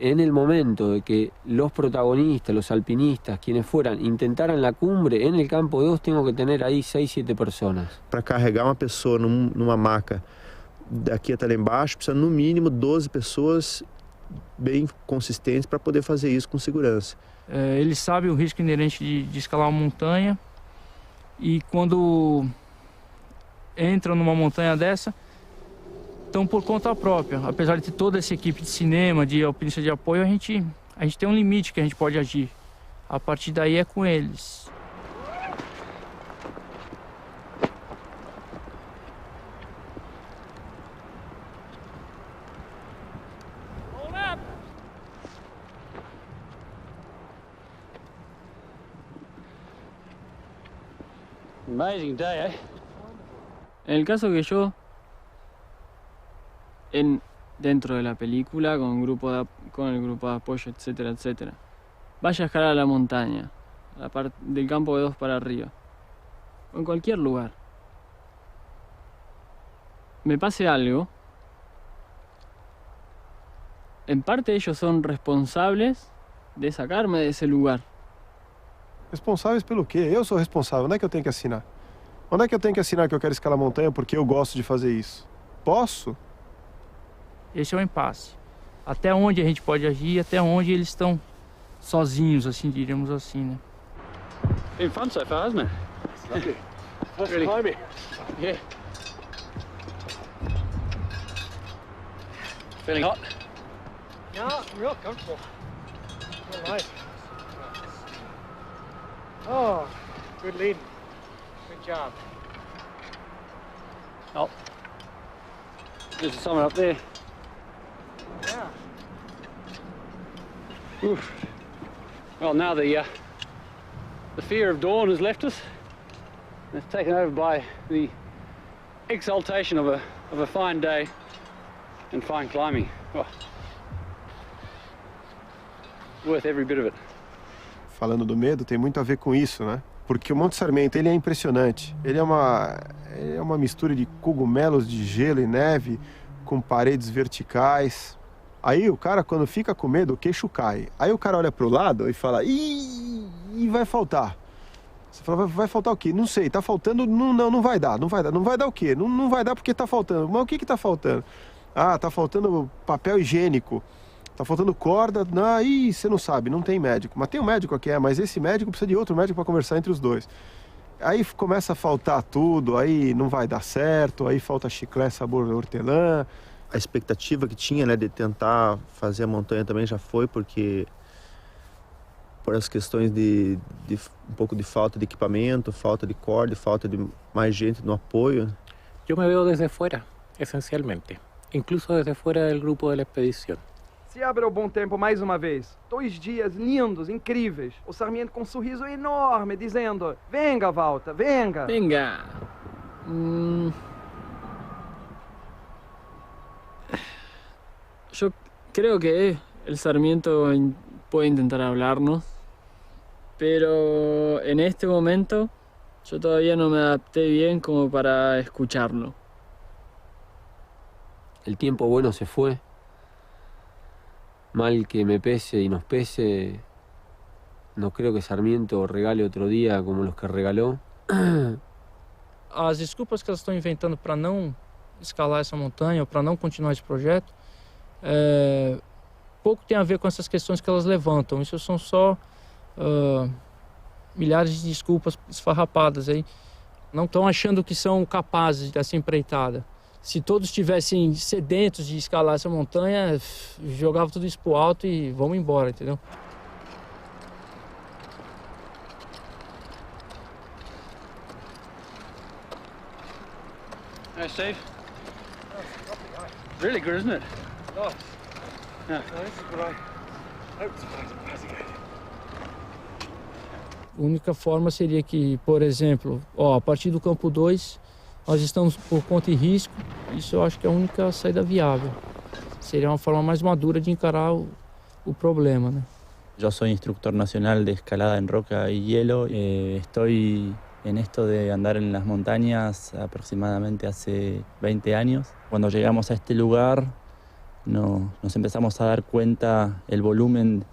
En el momento de que los protagonistas, los alpinistas, quienes fueran, intentaran la cumbre, en el campo 2 tengo que tener ahí 6, 7 personas. Para carregar uma pessoa numa maca daqui até lá embaixo, precisa no mínimo 12 pessoas bem consistentes para poder fazer isso com segurança. Eles sabem o risco inerente de escalar uma montanha e quando entram numa montanha dessa, estão por conta própria. Apesar de ter toda essa equipe de cinema, de alpinista de apoio, a gente tem um limite que a gente pode agir. A partir daí é com eles. Amazing day, eh? En el caso que yo, dentro de la película, con el grupo de apoyo, etcétera, etcétera, vaya a escalar a la montaña, la parte del campo de 2 para arriba, o en cualquier lugar, me pase algo, en parte ellos son responsables de sacarme de ese lugar. Responsáveis pelo quê? Eu sou responsável. Onde é que eu tenho que assinar? Onde é que eu tenho que assinar que eu quero escalar a montanha porque eu gosto de fazer isso? Posso? Esse é o impasse. Até onde a gente pode agir, até onde eles estão sozinhos, assim, diríamos assim, né? Been fun so far, hasn't it? It's lovely. First Really? climbing. Yeah. Feeling hot? No, real comfortable. Real nice. Oh, good leading. Good job. Oh. There's someone up there. Yeah. Oof. Well, now the fear of dawn has left us. It's taken over by the exaltation of a fine day and fine climbing. Oh. Worth every bit of it. Falando do medo, tem muito a ver com isso, né? Porque o Monte Sarmento, ele é impressionante. Ele é uma mistura de cogumelos de gelo e neve com paredes verticais. Aí o cara, quando fica com medo, o queixo cai. Aí o cara olha pro lado e fala, ih, vai faltar. Você fala, vai faltar o quê? Não sei, tá faltando, não vai dar. Não vai dar o quê? Não vai dar porque tá faltando. Mas o que tá faltando? Ah, tá faltando papel higiênico. Tá faltando corda, aí você não sabe, não tem médico. Mas tem um médico aqui, mas esse médico precisa de outro médico para conversar entre os dois. Aí começa a faltar tudo, aí não vai dar certo, aí falta chiclete sabor hortelã. A expectativa que tinha, né, de tentar fazer a montanha também já foi, porque por as questões de um pouco de falta de equipamento, falta de corda, falta de mais gente no apoio. Eu me veo desde fuera, esencialmente, incluso desde fuera del grupo de la expedición. Se abre ao bom tempo mais uma vez. 2 dias lindos, incríveis. O Sarmiento com um sorriso enorme, dizendo: venga, Walter, venga. Venga. Yo creo que el Sarmiento puede intentar hablarnos, pero en este momento yo todavía no me adapté bien como para escucharlo. El tiempo bueno se fue. Mal que me pese y nos pese, no creo que Sarmiento regale otro día como los que regaló. As desculpas que elas estão inventando para não escalar essa montanha ou para não continuar esse projeto, pouco tem a ver com essas questões que elas levantam. Isso são só milhares de desculpas esfarrapadas aí. Não estão achando que são capazes dessa empreitada. Se todos estivessem sedentos de escalar essa montanha, jogava tudo isso pro alto e vamos embora, entendeu? Hey, Steve. Really good, isn't it? Nice. Yeah. No, this is great. Hope to find a A única forma seria que, por exemplo, a partir do campo 2, nós estamos por conta e risco. Isso eu acho que é a única saída viável. Sería una forma más madura de encarar el problema, ¿no? Yo soy instructor nacional de escalada en roca y hielo. Estoy en esto de andar en las montañas aproximadamente hace 20 años. Cuando llegamos a este lugar nos empezamos a dar cuenta el volumen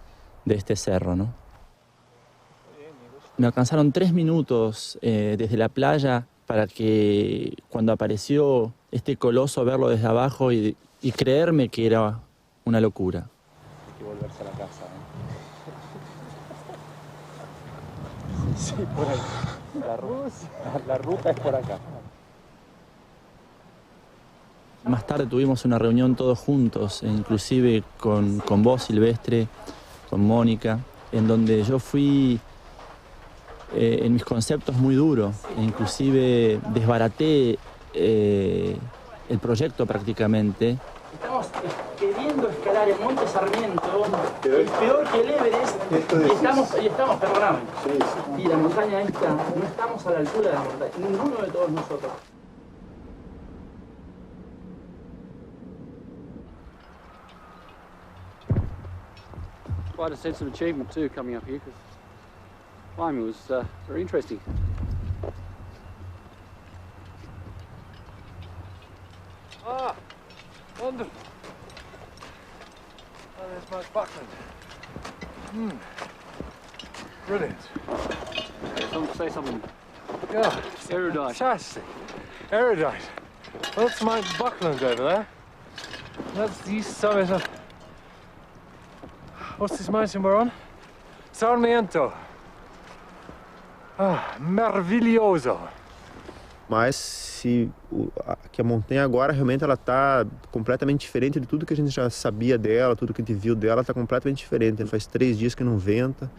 de este cerro, ¿no? Me alcanzaron 3 minutos desde la playa para que cuando apareció este coloso verlo desde abajo y creerme que era una locura. Hay que volverse a la casa, ¿eh? Sí, por ahí. La ruta es por acá. Más tarde tuvimos una reunión todos juntos, inclusive con vos, Silvestre, con Mónica, en donde yo fui en mis conceptos muy duro, e inclusive desbaraté el proyecto prácticamente. Estamos queriendo escalar el Monte Sarmiento, es peor que el Everest, y estamos, perdóname, y la montaña esta, no estamos a la altura de la montaña, ninguno de todos nosotros. Quite a sense of achievement too coming up here, because climbing was very interesting. Ah, wonderful. Oh, there's Mount Buckland. Brilliant. Someone say something. Yeah. Erudite. Fantastic. Erudite. Well, that's Mount Buckland over there. That's the east summit of... What's this mountain we're on? Sarmiento. Ah, maravilhoso. Mas que a montanha agora realmente ela está completamente diferente de tudo que a gente já sabia dela, tudo que a gente viu dela está completamente diferente. Faz 3 dias que não venta.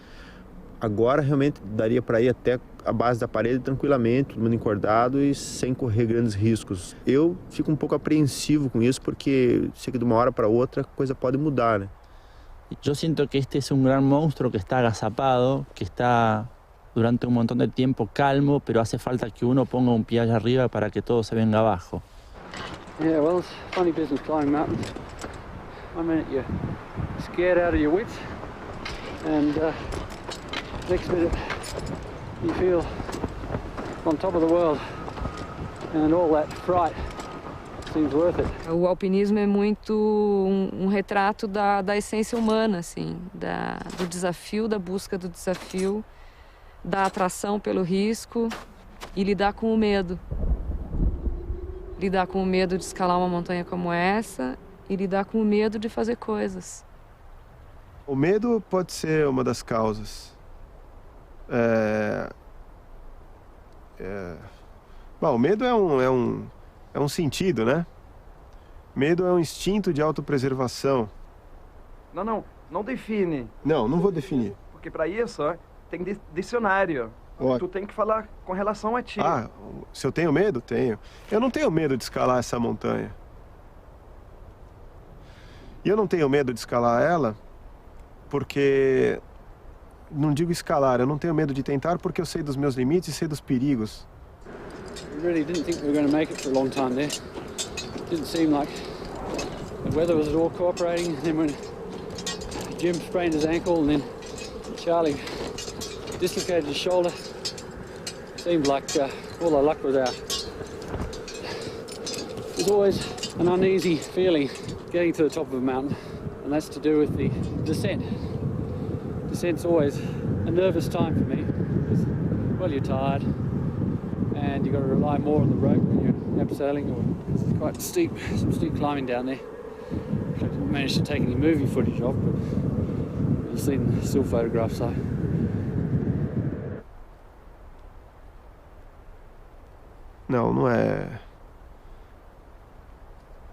Agora realmente daria para ir até a base da parede tranquilamente, todo mundo encordado e sem correr grandes riscos. Eu fico um pouco apreensivo com isso porque sei que de uma hora para outra a coisa pode mudar, né? Yo siento que este es un gran monstruo que está agazapado, que está durante un montón de tiempo calmo, pero hace falta que uno ponga un pie allá arriba para que todo se venga abajo. Yeah, well, it's funny business climbing mountains. 1 minute you're scared out of your wits, and next minute you feel on top of the world, and all that fright seems worth it. O alpinismo é muito um retrato da essência humana, assim, do desafio, da busca do desafio, da atração pelo risco e lidar com o medo. Lidar com o medo de escalar uma montanha como essa e lidar com o medo de fazer coisas. O medo pode ser uma das causas. Bom, o medo é um sentido, né? Medo é um instinto de autopreservação. Não define. Não vou definir. Porque para isso tem dicionário. Tu tem que falar com relação a ti. Ah, se eu tenho medo? Tenho. Eu não tenho medo de escalar essa montanha. E eu não tenho medo de escalar ela porque... Não digo escalar, eu não tenho medo de tentar porque eu sei dos meus limites e sei dos perigos. We really didn't think we were going to make it for a long time there. Didn't seem like the weather was at all cooperating. And then when Jim sprained his ankle and then Charlie dislocated his shoulder, seemed like all our luck was out. There's always an uneasy feeling getting to the top of a mountain, and that's to do with the descent. Descent's always a nervous time for me because, well, you're tired and you've got to rely more on the rope when you're abseiling, or it's quite steep, some steep climbing down there, which I didn't manage to take any movie footage of, but you've seen still photographs, so. Não é...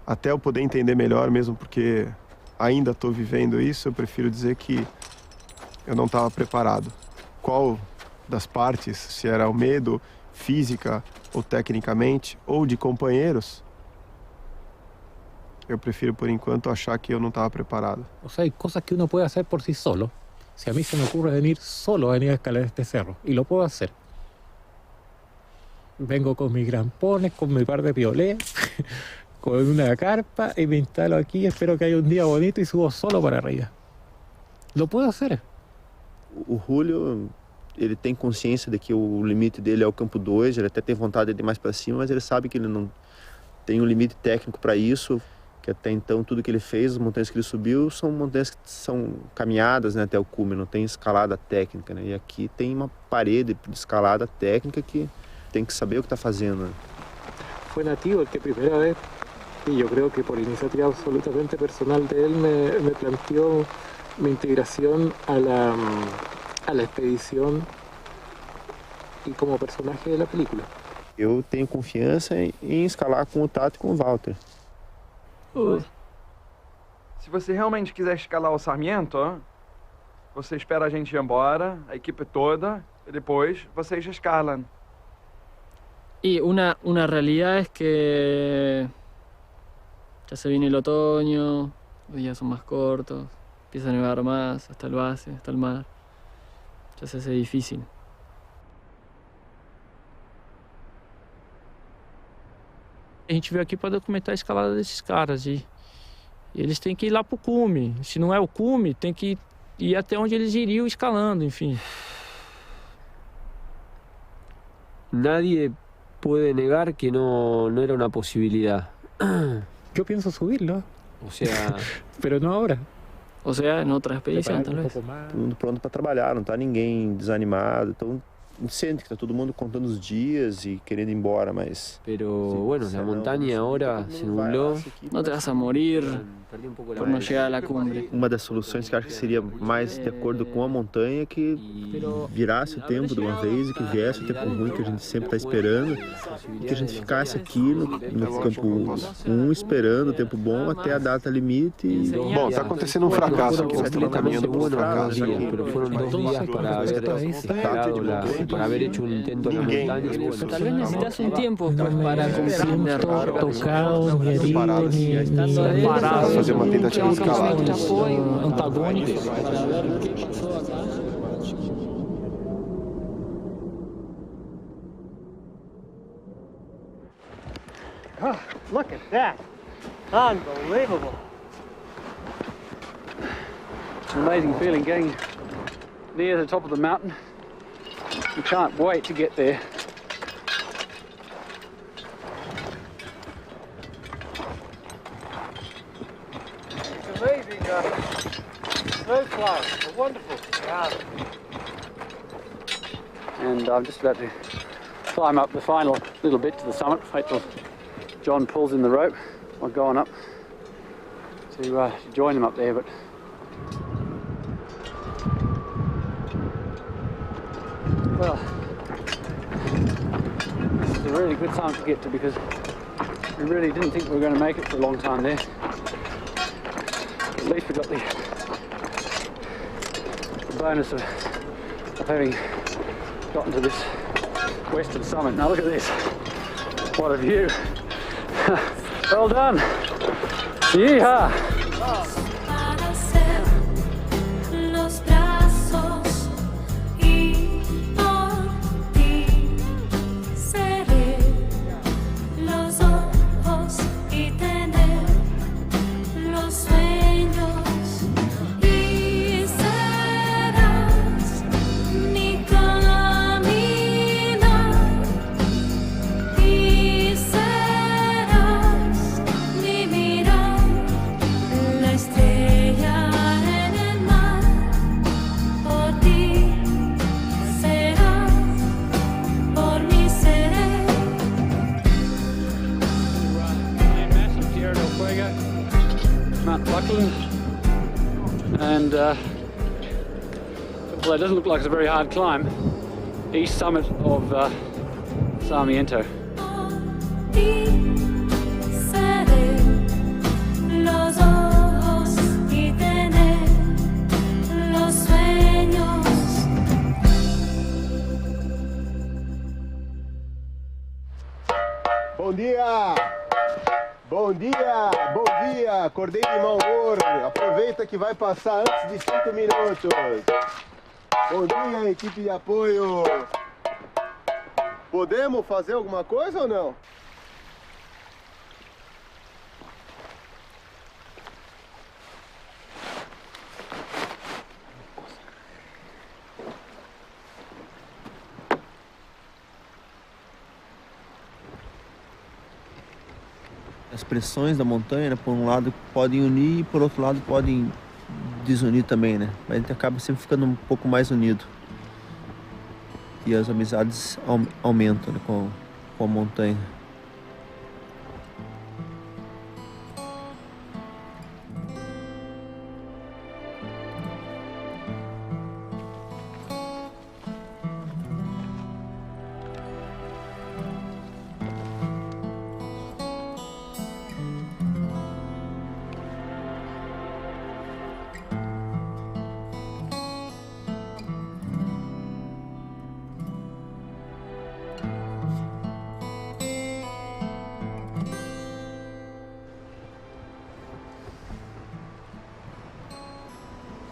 Até eu poder entender melhor mesmo, porque ainda estou vivendo isso, eu prefiro dizer que eu não estava preparado. Qual das partes, se era o medo, física ou tecnicamente, ou de companheiros, eu prefiro por enquanto achar que eu não estava preparado. O sea, hay cosas que uno puede hacer por sí solo Si a mí se me ocurre venir solo a escalar este cerro, y lo puedo hacer. Vengo con mis grampones, con mi par de piolés, con una carpa y me instalo aquí, espero que haya un día bonito y subo solo para arriba. Lo puedo hacer. O Julio, ele tem consciência de que o limite dele é o campo 2, ele até tem vontade de ir mais para cima, mas ele sabe que ele não tem um limite técnico para isso, que até então tudo que ele fez, as montanhas que ele subiu, são montanhas que são caminhadas, né, até o cume, não tem escalada técnica, né? E aqui tem uma parede de escalada técnica que tem que saber o que está fazendo, né? Fue Nativo el que primera vez, y yo creo que por iniciativa absolutamente personal de él, me planteó mi integración a la expedición y como personaje de la película. Eu tenho confiança em escalar com o Tato e com o Walter. Se você realmente quiser escalar o Sarmiento, você espera a gente ir embora, a equipe toda, e depois vocês escalam. Y una realidad es que ya se viene el otoño, los días son más cortos, empieza a nevar más hasta el base, hasta el mar. Ya se hace difícil. A gente veio aqui para documentar a escalada desses caras e eles têm que ir lá pro cume. Se não é o cume, tem que ir até onde eles iriam escalando, enfim. Nadie puede negar que no era una posibilidad. Yo pienso subirlo. O sea... Pero no ahora. O sea, en otra expedición, tal vez. Todo mundo pronto para trabalhar, não tá ninguém desanimado. Então, sente que tá todo mundo contando os dias e querendo ir embora, mas... Pero bueno, la montaña ahora se nubló. No te vas a morir por no llegar a la cumbre. Uma das soluções que eu acho que seria mais de acordo com a montanha, que virasse o tempo de uma vez e que viesse o tempo ruim que a gente sempre está esperando, e que a gente ficasse aqui no campo 1 esperando o tempo bom até a data limite. E... Bom, tá acontecendo um fracasso aqui, nós estamos caminhando para um fracasso aqui. Pero fueron 2 días para haber hecho un intento en la montaña. Tal vez necesitas un tiempo para comprender. Tocado, ni herido, ni parado. Fazer uma tentativa de escalada. Antagônico. Oh, look at that. Unbelievable. It's an amazing feeling getting near the top of the mountain. You can't wait to get there. It's amazing snow climb. It's wonderful. Yeah. And I'm just about to climb up the final little bit to the summit. Wait till John pulls in the rope. I'm going up to join him up there, but well, this is a really good time to get to because we really didn't think we were going to make it for a long time there. At least we got the bonus of having gotten to this western summit. Now look at this. What a view. Well done. Yeehaw. And well, it doesn't look like it's a very hard climb. East summit of Sarmiento. Bom dia! Bom dia! Bom dia! Acordei de mau humor. Aproveita. 40 que vai passar antes de 5 minutos. Bom dia, equipe de apoio. Podemos fazer alguma coisa ou não? As pressões da montanha, né, por um lado podem unir e por outro lado podem desunir também, né? Mas a gente acaba sempre ficando um pouco mais unido. E as amizades aumentam, né, com a montanha.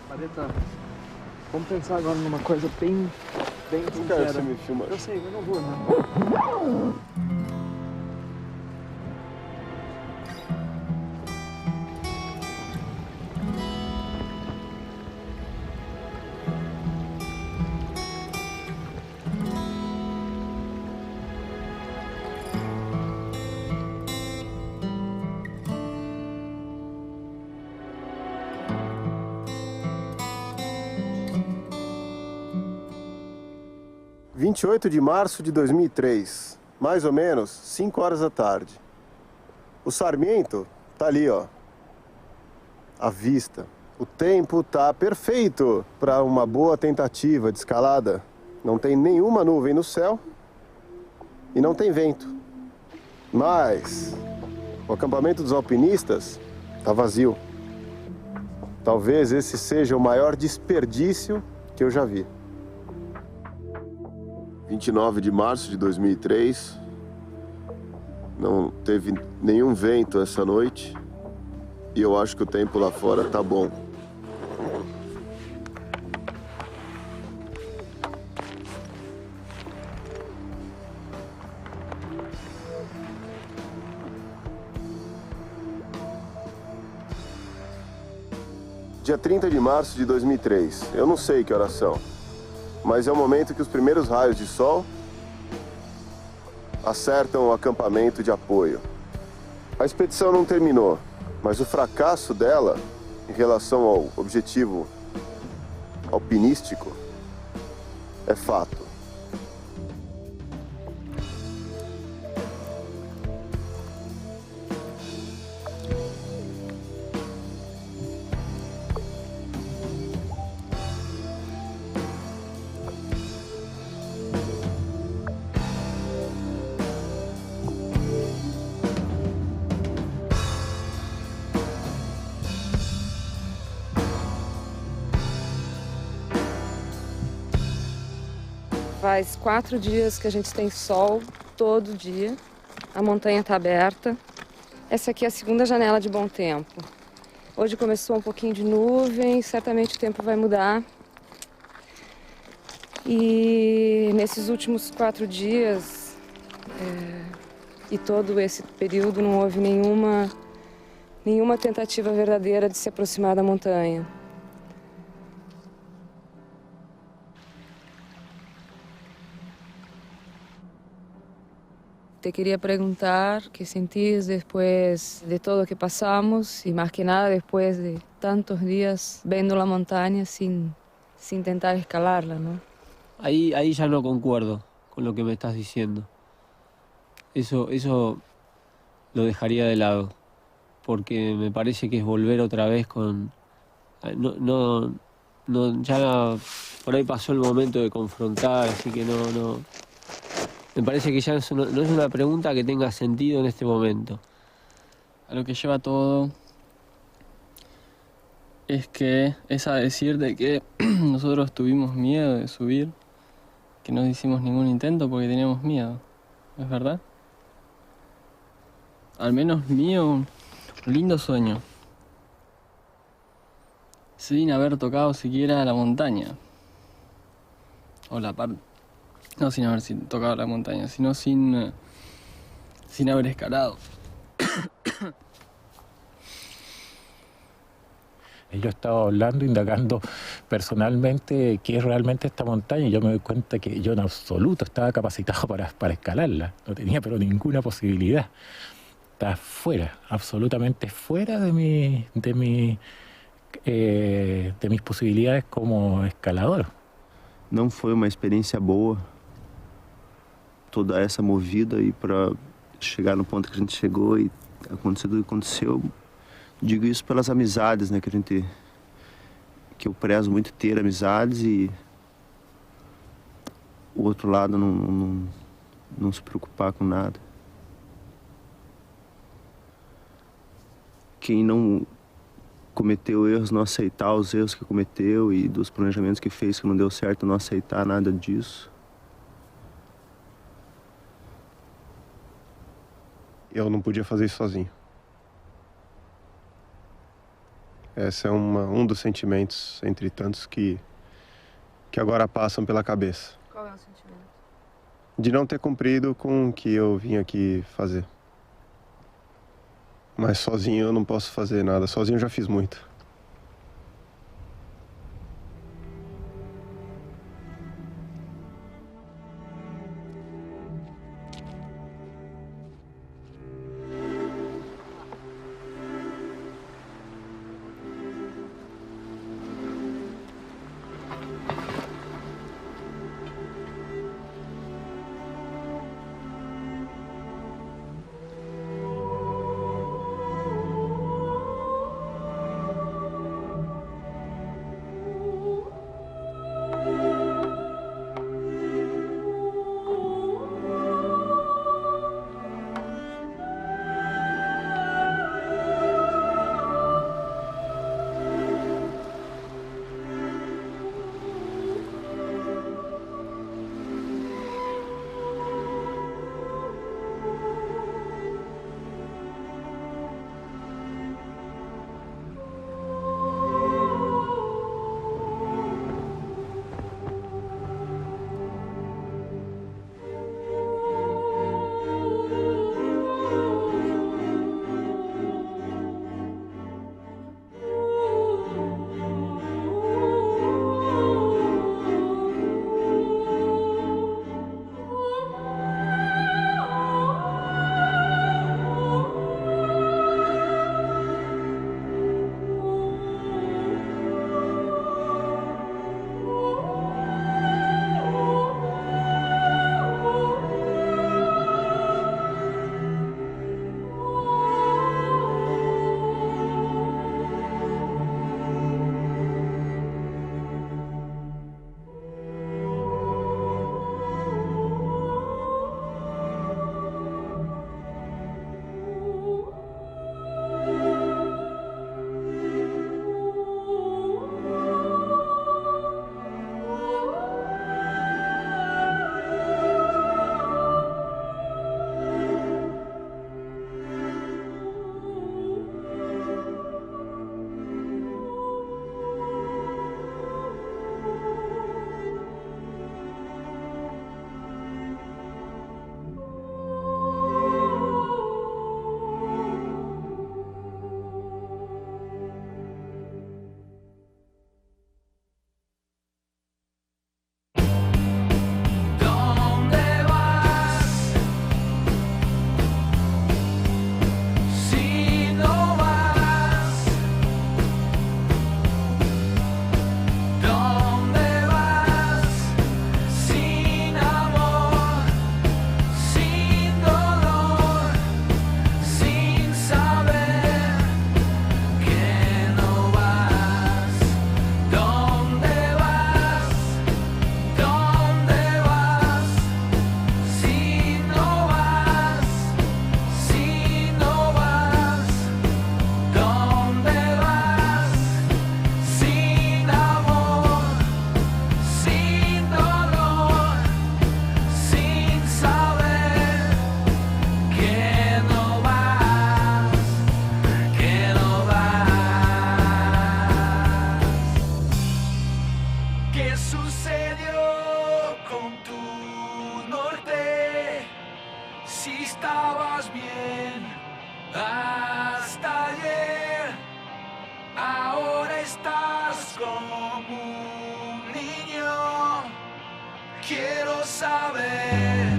Mareta, vamos pensar agora numa coisa bem sincera. Não quero que você me filma. Eu sei, mas não vou, não. É 28 de março de 2003, mais ou menos 5 horas da tarde. O Sarmiento tá ali, ó, à vista. O tempo tá perfeito para uma boa tentativa de escalada. Não tem nenhuma nuvem no céu e não tem vento. Mas o acampamento dos alpinistas tá vazio. Talvez esse seja o maior desperdício que eu já vi. 29 de março de 2003, não teve nenhum vento essa noite e eu acho que o tempo lá fora tá bom. Dia 30 de março de 2003, eu não sei que horas são. Mas é o momento que os primeiros raios de sol acertam o acampamento de apoio. A expedição não terminou, mas o fracasso dela em relação ao objetivo alpinístico é fato. Faz 4 dias que a gente tem sol todo dia. A montanha está aberta. Essa aqui é a segunda janela de bom tempo. Hoje começou um pouquinho de nuvem, certamente o tempo vai mudar. E nesses últimos 4 dias e todo esse período não houve nenhuma tentativa verdadeira de se aproximar da montanha. Te quería preguntar qué sentís después de todo lo que pasamos y más que nada después de tantos días viendo la montaña sin intentar escalarla, ¿no? Ahí ya no concuerdo con lo que me estás diciendo. Eso lo dejaría de lado, porque me parece que es volver otra vez con... No, ya por ahí pasó el momento de confrontar, así que no... Me parece que ya no es una pregunta que tenga sentido en este momento. A lo que lleva todo es a decir de que nosotros tuvimos miedo de subir, que no hicimos ningún intento porque teníamos miedo. ¿No es verdad? Al menos mío, un lindo sueño. sin haber tocado siquiera la montaña. O la parte... No sin haber tocado la montaña, sino sin haber escalado. Yo estaba hablando, indagando personalmente qué es realmente esta montaña y yo me doy cuenta que yo en absoluto estaba capacitado para escalarla. No tenía pero ninguna posibilidad. Estaba fuera, absolutamente fuera de mis posibilidades como escalador. Não foi uma experiência boa toda essa movida e para chegar no ponto que a gente chegou e acontecer tudo que aconteceu. Digo isso pelas amizades, né, que eu prezo muito ter amizades e o outro lado não se preocupar com nada. Quem não cometeu erros, não aceitar os erros que cometeu e dos planejamentos que fez que não deu certo, não aceitar nada disso. Eu não podia fazer isso sozinho. Esse é um dos sentimentos, entre tantos, que agora passam pela cabeça. Qual é o sentimento? De não ter cumprido com o que eu vim aqui fazer. Mas sozinho eu não posso fazer nada. Sozinho eu já fiz muito. hasta ayer. Ahora estás como un niño. Quiero saber